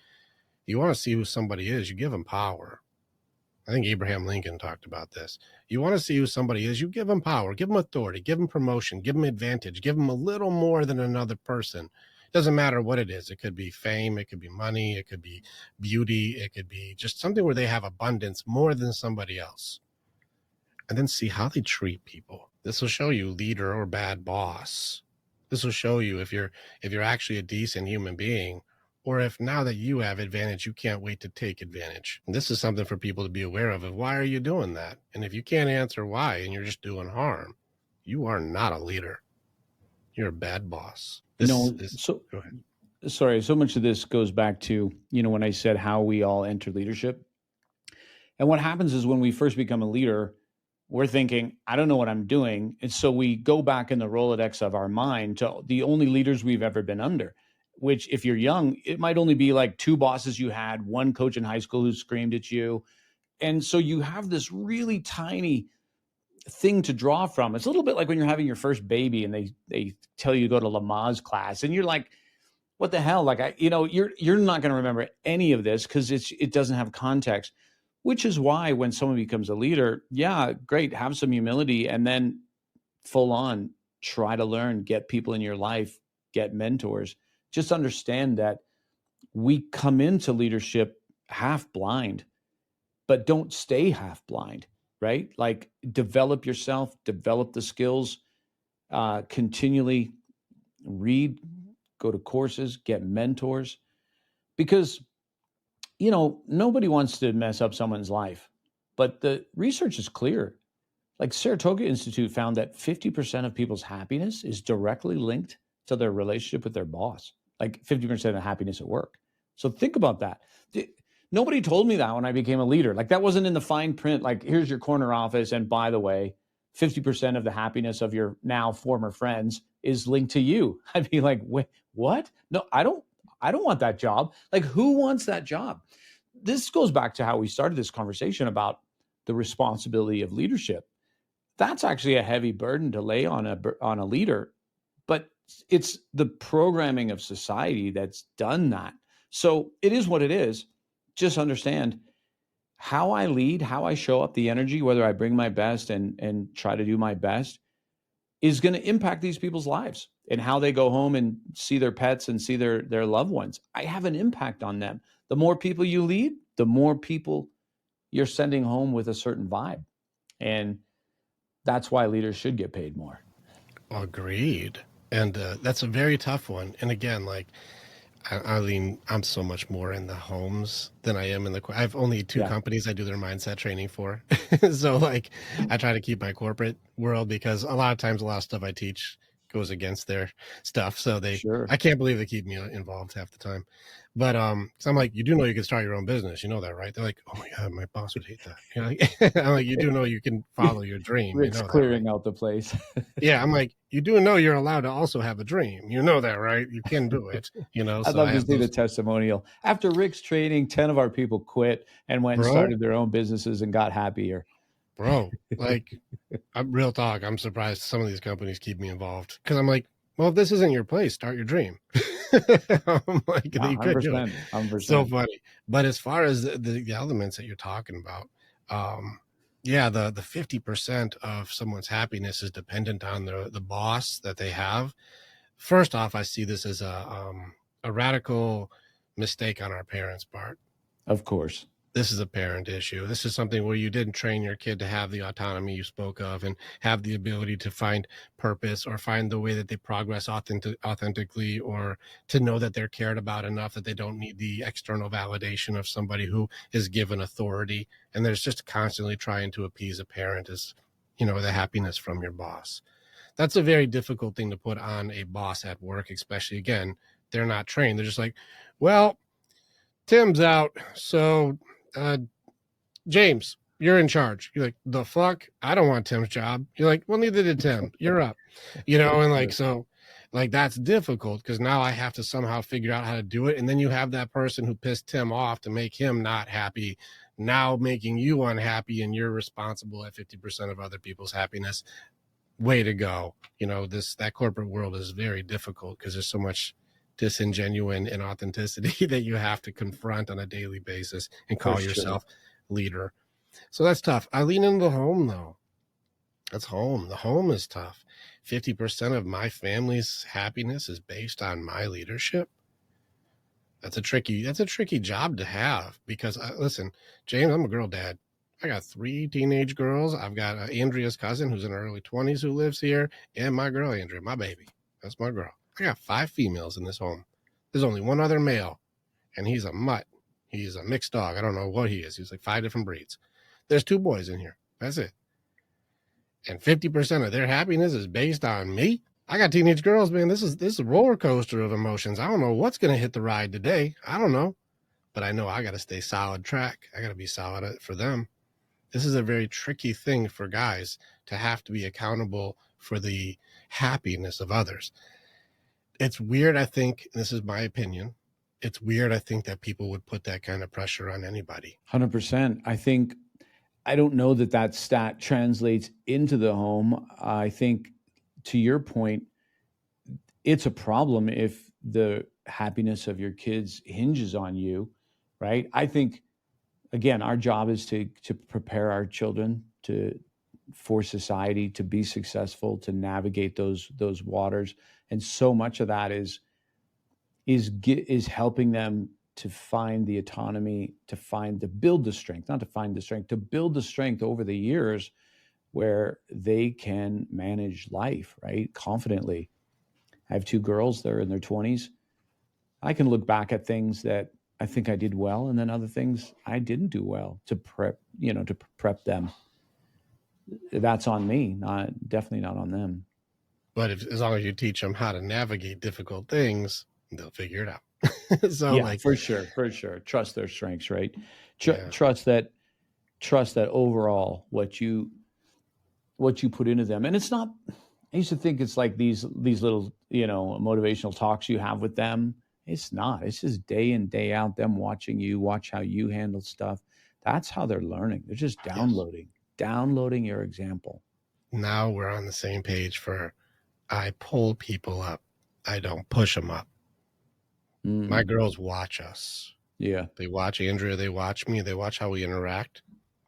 A: You want to see who somebody is, you give them power. I think Abraham Lincoln talked about this. You want to see who somebody is, you give them power, give them authority, give them promotion, give them advantage, give them a little more than another person. Doesn't matter what it is. It could be fame, it could be money, it could be beauty, it could be just something where they have abundance more than somebody else. And then see how they treat people. This will show you leader or bad boss. This will show you if you're actually a decent human being, or if now that you have advantage, you can't wait to take advantage. And this is something for people to be aware of why are you doing that? And if you can't answer why and you're just doing harm, you are not a leader. You're a bad boss. Go ahead.
B: Sorry, so much of this goes back to, when I said how we all enter leadership. And what happens is when we first become a leader, we're thinking, I don't know what I'm doing. And so we go back in the Rolodex of our mind to the only leaders we've ever been under, which if you're young, it might only be like 2 bosses you had, 1 coach in high school who screamed at you. And so you have this really tiny thing to draw from. It's a little bit like when you're having your first baby and they tell you to go to Lamaze class and you're like, what the hell? Like, you're not going to remember any of this because it doesn't have context, which is why when someone becomes a leader, yeah, great. Have some humility and then full on try to learn, get people in your life, get mentors. Just understand that we come into leadership half blind, but don't stay half blind. Right? Like develop yourself, develop the skills, continually read, go to courses, get mentors, because, nobody wants to mess up someone's life, but the research is clear. Like Saratoga Institute found that 50% of people's happiness is directly linked to their relationship with their boss, like 50% of happiness at work. So think about that. Nobody told me that when I became a leader. Like that wasn't in the fine print. Like, here's your corner office. And by the way, 50% of the happiness of your now former friends is linked to you. I'd be like, wait, what? No, I don't want that job. Like, who wants that job? This goes back to how we started this conversation about the responsibility of leadership. That's actually a heavy burden to lay on a leader, but it's the programming of society that's done that. So it is what it is. Just understand how I lead, how I show up, the energy, whether I bring my best and try to do my best is going to impact these people's lives and how they go home and see their pets and see their loved ones. I have an impact on them. The more people you lead, the more people you're sending home with a certain vibe. And that's why leaders should get paid more.
A: Agreed. And that's a very tough one. And again, like, Eileen, I'm so much more in the homes than I am in I have only 2 companies I do their mindset training for. So like I try to keep my corporate world because a lot of times a lot of stuff I teach goes against their stuff. So
B: Sure.
A: I can't believe they keep me involved half the time. But so I'm like, you do know you can start your own business. You know that, right? They're like, oh my God, my boss would hate that. You know, I'm like, you do know you can follow your dream. You
B: Rick's
A: know that, right?
B: clearing out the place.
A: Yeah, I'm like, you do know you're allowed to also have a dream. You know that, right? You can do it. You know,
B: I'd
A: so
B: love
A: I
B: to
A: have
B: see the
A: those,
B: testimonial. After Rick's training, 10 of our people quit and went and
A: bro,
B: started their own businesses and got happier.
A: like, I'm real talk. I'm surprised some of these companies keep me involved because I'm like, well, if this isn't your place, start your dream. I'm like,
B: Yeah,
A: you could do it.
B: 100%. 100%.
A: So funny. But as far as the elements that you're talking about, yeah, the 50% of someone's happiness is dependent on the boss that they have. First off, I see this as a radical mistake on our parents' part.
B: Of course.
A: This is a parent issue. This is something where you didn't train your kid to have the autonomy you spoke of and have the ability to find purpose or find the way that they progress authentically, or to know that they're cared about enough that they don't need the external validation of somebody who is given authority. And there's just constantly trying to appease a parent is, you know, the happiness from your boss. That's a very difficult thing to put on a boss at work, especially, again, they're not trained. They're just like, well, Tim's out, so James, you're in charge. You're like, the fuck? I don't want Tim's job. You're like, well, neither did Tim. You're up. You know, and like, so like that's difficult because now I have to somehow figure out how to do it. And then you have that person who pissed Tim off to make him not happy, now making you unhappy, and you're responsible at 50% of other people's happiness. Way to go. You know, that corporate world is very difficult because there's so much disingenuine and authenticity that you have to confront on a daily basis and call yourself leader. So that's tough. I lean into the home though. That's home. The home is tough. 50% of my family's happiness is based on my leadership. That's a tricky job to have because listen, James, I'm a girl dad. I got 3 teenage girls. I've got Andrea's cousin who's in her early 20s who lives here, and my girl Andrea, my baby. That's my girl. I got 5 females in this home. There's only one other male, and he's a mutt. He's a mixed dog. I don't know what he is. He's like 5 different breeds. There's 2 boys in here. That's it. And 50% of their happiness is based on me. I got teenage girls, man. This is a roller coaster of emotions. I don't know what's going to hit the ride today. I don't know. But I know I got to stay solid track. I got to be solid for them. This is a very tricky thing for guys to have to be accountable for the happiness of others. It's weird, I think, this is my opinion, it's weird, I think, that people would put that kind of pressure on anybody.
B: 100%. I don't know that stat translates into the home. I think, to your point, it's a problem if the happiness of your kids hinges on you, right? I think, again, our job is to prepare our children for society, to be successful, to navigate those waters. And so much of that is helping them to find the autonomy, to build the strength, not to find the strength, to build the strength over the years where they can manage life, right? Confidently. I have 2 girls, they're in their 20s. I can look back at things that I think I did well, and then other things I didn't do well to prep them. That's on me, definitely not on them.
A: But as long as you teach them how to navigate difficult things, they'll figure it out. So,
B: yeah, for sure. Trust their strengths, right? Trust that overall what you put into them, and it's not. I used to think it's like these little motivational talks you have with them. It's not. It's just day in, day out, them watching you, watch how you handle stuff. That's how they're learning. They're just downloading your example.
A: Now we're on the same page for I pull people up. I don't push them up. Mm-hmm. My girls watch us.
B: Yeah.
A: They watch Andrea. They watch me. They watch how we interact.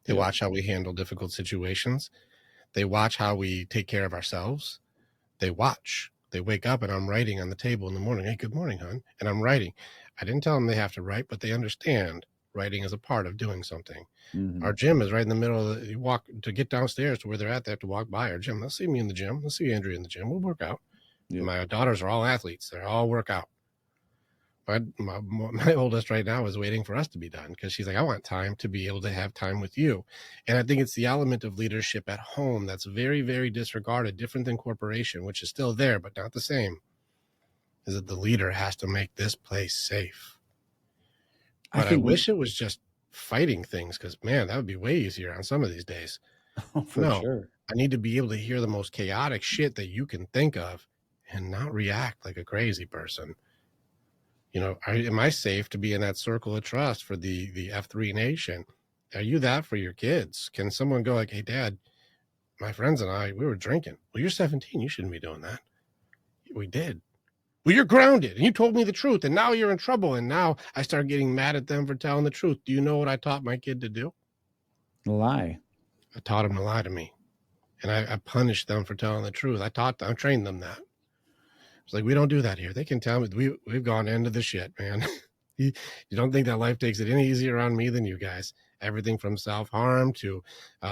A: They watch how we handle difficult situations. They watch how we take care of ourselves. They watch. They wake up and I'm writing on the table in the morning. Hey, good morning, hon. And I'm writing. I didn't tell them they have to write, but they understand writing is a part of doing something. Mm-hmm. Our gym is right in the middle of you walk to get downstairs to where they're at. They have to walk by our gym. They'll see me in the gym. They'll see Andrea in the gym. We'll work out. Yeah. My daughters are all athletes. They all work out. My oldest right now is waiting for us to be done because she's like, I want time to be able to have time with you. And I think it's the element of leadership at home that's very, very disregarded, different than corporation, which is still there, but not the same, is that the leader has to make this place safe. But I wish it was just fighting things because, man, that would be way easier on some of these days.
B: For sure.
A: I need to be able to hear the most chaotic shit that you can think of and not react like a crazy person. You know, am I safe to be in that circle of trust for the F3 nation? Are you that for your kids? Can someone go like, hey, Dad, my friends and I, we were drinking. Well, you're 17. You shouldn't be doing that. We did. Well, you're grounded and you told me the truth and now you're in trouble. And now I start getting mad at them for telling the truth. Do you know what I taught my kid to do?
B: Lie.
A: I taught him to lie to me. And I punished them for telling the truth. I trained them that. It's like, we don't do that here. They can tell me we've gone into the shit, man. You don't think that life takes it any easier on me than you guys. Everything from self-harm to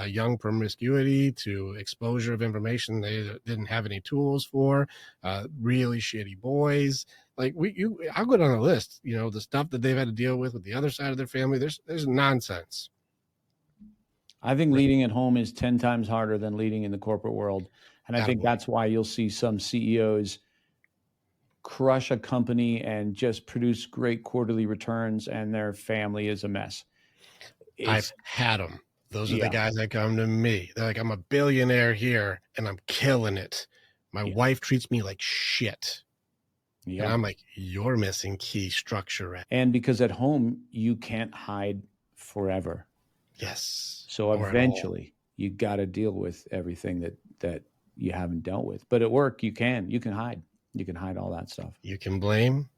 A: young promiscuity to exposure of information they didn't have any tools for, really shitty boys. Like I'll go down a list, you know, the stuff that they've had to deal with the other side of their family. There's nonsense.
B: I think leading at home is 10 times harder than leading in the corporate world. And I think that's why you'll see some CEOs crush a company and just produce great quarterly returns and their family is a mess.
A: I've had them. Those are the guys that come to me. They're like, I'm a billionaire here and I'm killing it. My wife treats me like shit. Yeah. And I'm like, you're missing key structure. And
B: because at home, you can't hide forever.
A: Yes.
B: So eventually you got to deal with everything that you haven't dealt with. But at work, you can hide. You can hide all that stuff.
A: You can blame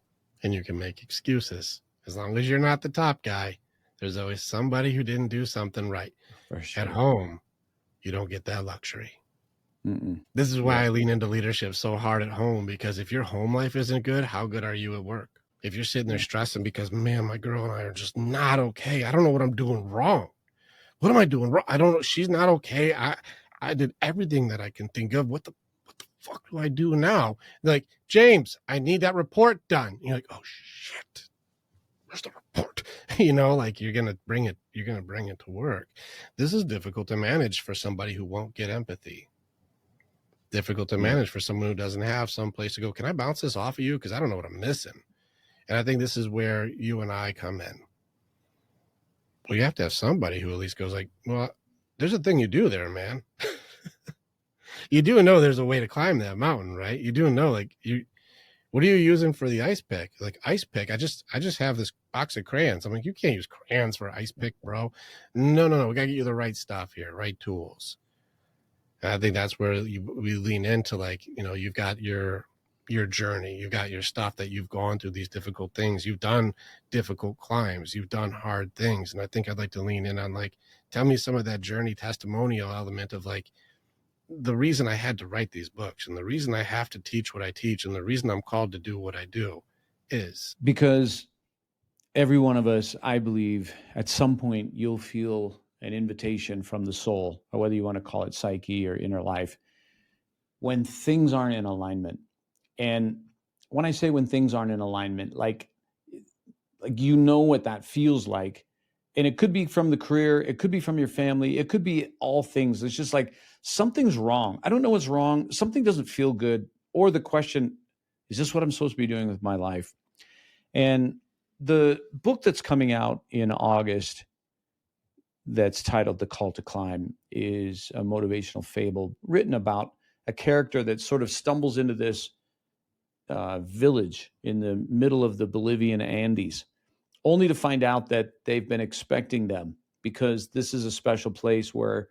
A: and you can make excuses. As long as you're not the top guy, there's always somebody who didn't do something right.
B: For sure.
A: At home, you don't get that luxury. This is why I lean into leadership so hard at home, because if your home life isn't good, how good are you at work? If you're sitting there stressing because, man, my girl and I are just not okay. I don't know what I'm doing wrong. What am I doing wrong? I don't know. She's not okay. I did everything that I can think of. What the fuck do I do now? Like, James, I need that report done. And you're like, oh shit, where's the report? You know, like you're gonna bring it to work. This is difficult to manage for somebody who won't get empathy. Difficult to manage for someone who doesn't have some place to go. Can I bounce this off of you? Because I don't know what I'm missing. And I think this is where you and I come in. Well, you have to have somebody who at least goes like, well, there's a thing you do there, man. You do know there's a way to climb that mountain, right? You do know, like, what are you using for the ice pick? Like, ice pick, I just have this box of crayons. I'm like, you can't use crayons for ice pick, bro. No. We got to get you the right stuff here, right tools. And I think that's where we lean into, like, you know, you've got your journey. You've got your stuff that you've gone through, these difficult things. You've done difficult climbs. You've done hard things. And I think I'd like to lean in on, like, tell me some of that journey testimonial element of, like, the reason I had to write these books and the reason I have to teach what I teach and the reason I'm called to do what I do is
B: because every one of us, I believe, at some point you'll feel an invitation from the soul, or whether you want to call it psyche or inner life, when things aren't in alignment. And when I say when things aren't in alignment, like you know what that feels like. And it could be from the career, it could be from your family, it could be all things. It's just like something's wrong. I don't know what's wrong. Something doesn't feel good. Or the question, is this what I'm supposed to be doing with my life? And the book that's coming out in August that's titled The Call to Climb is a motivational fable written about a character that sort of stumbles into this village in the middle of the Bolivian Andes, only to find out that they've been expecting them, because this is a special place where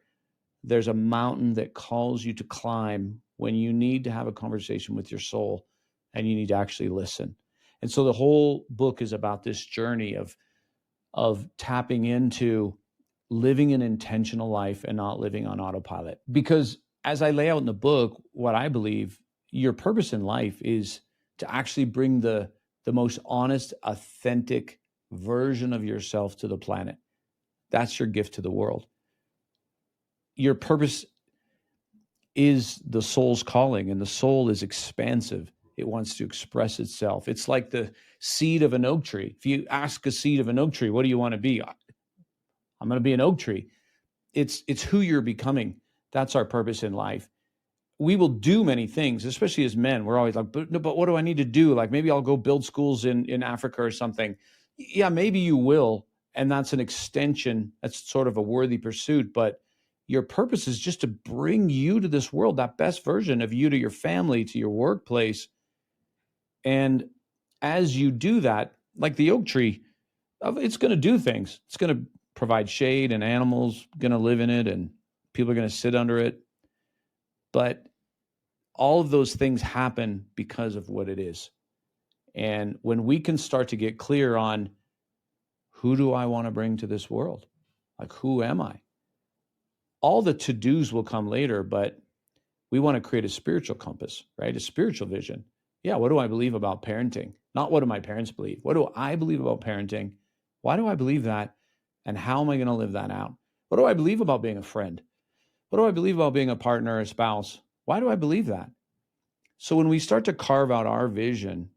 B: there's a mountain that calls you to climb when you need to have a conversation with your soul and you need to actually listen. And so the whole book is about this journey of tapping into living an intentional life and not living on autopilot. Because as I lay out in the book, what I believe your purpose in life is to actually bring the most honest, authentic version of yourself to the planet. That's your gift to the world. Your purpose is the soul's calling, and the soul is expansive. It wants to express itself. It's like the seed of an oak tree. If you ask a seed of an oak tree, what do you want to be? I'm going to be an oak tree. It's who you're becoming. That's our purpose in life. We will do many things, especially as men. We're always like, but what do I need to do? Like, maybe I'll go build schools in Africa or something. Yeah, maybe you will. And that's an extension. That's sort of a worthy pursuit. But your purpose is just to bring you to this world, that best version of you, to your family, to your workplace. And as you do that, like the oak tree, it's going to do things. It's going to provide shade, and animals going to live in it, and people are going to sit under it. But all of those things happen because of what it is. And when we can start to get clear on, who do I want to bring to this world? Like, who am I? All the to-dos will come later, but we want to create a spiritual compass, right? A spiritual vision. Yeah, what do I believe about parenting? Not what do my parents believe? What do I believe about parenting? Why do I believe that? And how am I going to live that out? What do I believe about being a friend? What do I believe about being a partner or a spouse? Why do I believe that? So when we start to carve out our vision,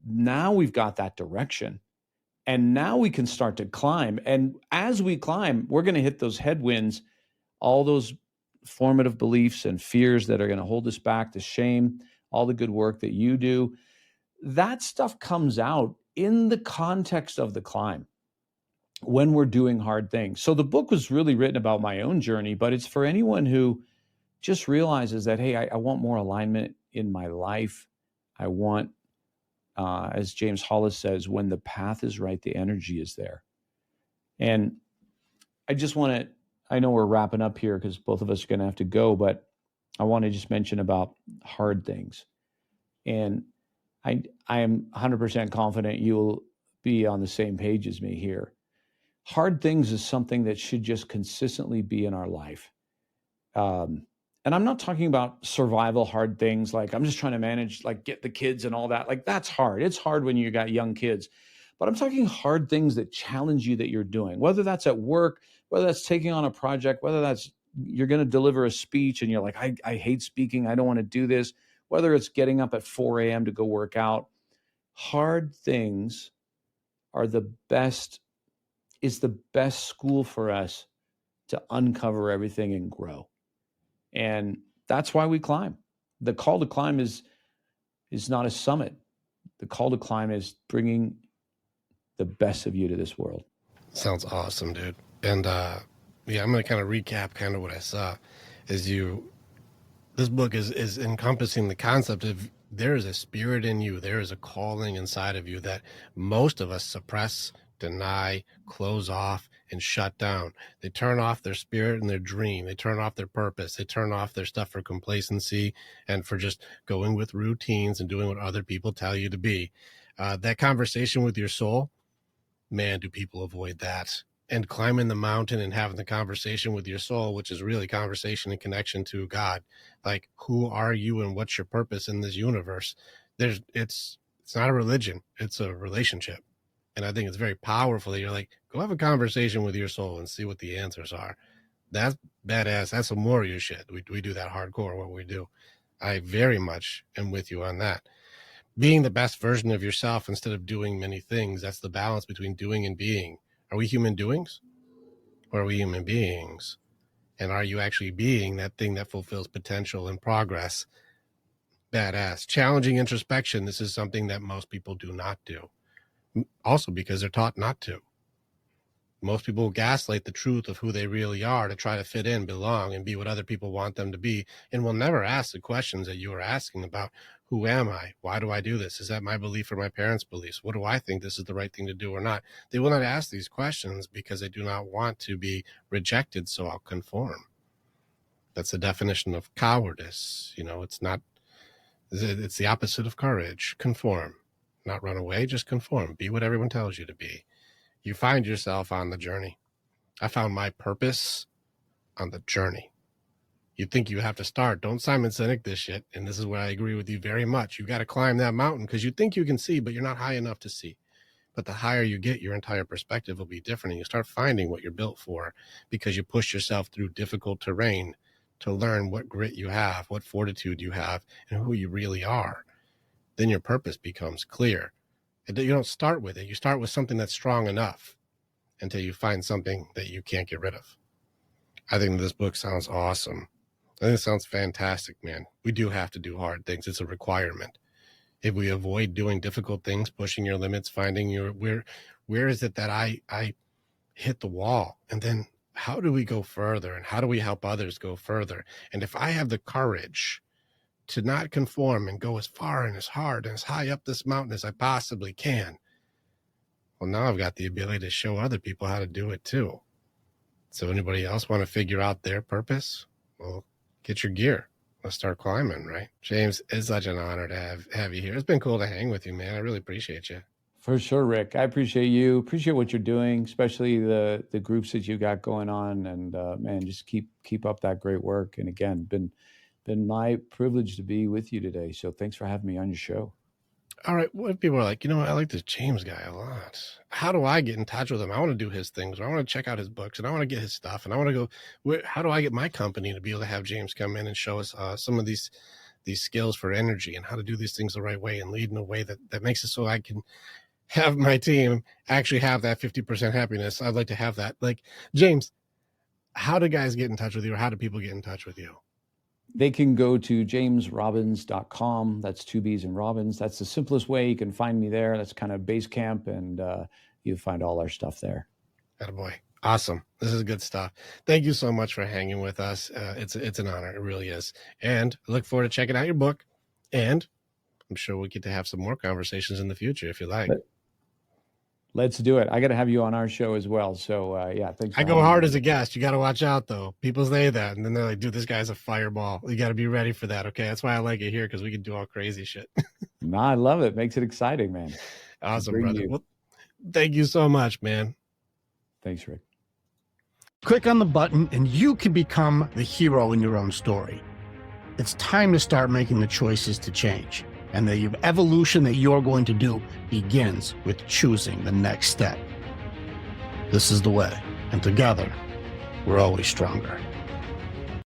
B: now we've got that direction. And now we can start to climb. And as we climb, we're going to hit those headwinds, all those formative beliefs and fears that are going to hold us back, the shame, all the good work that you do. That stuff comes out in the context of the climb when we're doing hard things. So the book was really written about my own journey, but it's for anyone who just realizes that, hey, I want more alignment in my life. I want, as James Hollis says, when the path is right, the energy is there. And I just want to, I know we're wrapping up here because both of us are going to have to go, but I want to just mention about hard things. And I am 100% confident you will be on the same page as me here. Hard things is something that should just consistently be in our life. And I'm not talking about survival hard things like I'm just trying to manage, like get the kids and all that. Like that's hard. It's hard when you got young kids. But I'm talking hard things that challenge you that you're doing, whether that's at work, whether that's taking on a project, whether that's you're going to deliver a speech and you're like, I hate speaking. I don't want to do this. Whether it's getting up at 4 a.m. to go work out. Hard things are the best school for us to uncover everything and grow. And that's why we climb. The call to climb is not a summit. The call to climb is bringing the best of you to this world.
A: Sounds awesome, dude. And I'm going to kind of recap kind of what I saw. This book is encompassing the concept of there is a spirit in you. There is a calling inside of you that most of us suppress, deny, close off, and shut down. They turn off their spirit and their dream. They turn off their purpose. They turn off their stuff for complacency and for just going with routines and doing what other people tell you to be. That conversation with your soul, man, do people avoid that. And climbing the mountain and having the conversation with your soul, which is really conversation and connection to God. Like, who are you and what's your purpose in this universe? It's not a religion. It's a relationship. And I think it's very powerful that you're like, go have a conversation with your soul and see what the answers are. That's badass. That's some warrior shit. We do that hardcore, what we do. I very much am with you on that. Being the best version of yourself instead of doing many things. That's the balance between doing and being. Are we human doings? Or are we human beings? And are you actually being that thing that fulfills potential and progress? Badass. Challenging introspection. This is something that most people do not do. Also because they're taught not to. Most people gaslight the truth of who they really are to try to fit in, belong, and be what other people want them to be, and will never ask the questions that you are asking about. Who am I? Why do I do this? Is that my belief or my parents' beliefs? What do I think this is the right thing to do or not? They will not ask these questions because they do not want to be rejected, so I'll conform. That's the definition of cowardice. It's the opposite of courage. Conform. Not run away, just conform. Be what everyone tells you to be. You find yourself on the journey. I found my purpose on the journey. You think you have to start. Don't Simon Sinek this shit. And this is where I agree with you very much. You got to climb that mountain because you think you can see, but you're not high enough to see. But the higher you get, your entire perspective will be different. And you start finding what you're built for because you push yourself through difficult terrain to learn what grit you have, what fortitude you have, and who you really are. then your purpose becomes clear. You don't start with it. You start with something that's strong enough until you find something that you can't get rid of. I think this book sounds awesome. I think it sounds fantastic, man. We do have to do hard things. It's a requirement. If we avoid doing difficult things, pushing your limits, finding your where is it that I hit the wall? And then how do we go further? And how do we help others go further? And if I have the courage to not conform and go as far and as hard and as high up this mountain as I possibly can, well, now I've got the ability to show other people how to do it too. So anybody else want to figure out their purpose? Well, get your gear. Let's start climbing, right? James, it's such an honor to have you here. It's been cool to hang with you, man. I really appreciate you.
B: For sure, Rick. I appreciate you. Appreciate what you're doing, especially the groups that you got going on. And man, just keep up that great work. And again, been my privilege to be with you today. So thanks for having me on your show.
A: All right. What if people are like, I like this James guy a lot. How do I get in touch with him? I want to do his things, or I want to check out his books, and I want to get his stuff, and I want to go, how do I get my company to be able to have James come in and show us some of these skills for energy and how to do these things the right way and lead in a way that makes it so I can have my team actually have that 50% happiness. I'd like to have that. Like, James, how do guys get in touch with you, or how do people get in touch with you?
B: They can go to jamesrobbins.com. That's 2 B's and Robbins. That's the simplest way. You can find me there. That's kind of base camp, and you find all our stuff there.
A: Attaboy. Awesome. This is good stuff. Thank you so much for hanging with us. It's an honor. It really is. And I look forward to checking out your book. And I'm sure we'll get to have some more conversations in the future if you like.
B: Let's do it. I got to have you on our show as well. So yeah, thanks.
A: I go hard as a guest. You got to watch out though. People say that, and then they're like, dude, this guy's a fireball. You got to be ready for that. Okay. That's why I like it here, because we can do all crazy shit.
B: No, I love it. Makes it exciting, man.
A: Awesome, brother. Well, thank you so much, man.
B: Thanks, Rick.
D: Click on the button and you can become the hero in your own story. It's time to start making the choices to change. And the evolution that you're going to do begins with choosing the next step. This is the way. And together, we're always stronger.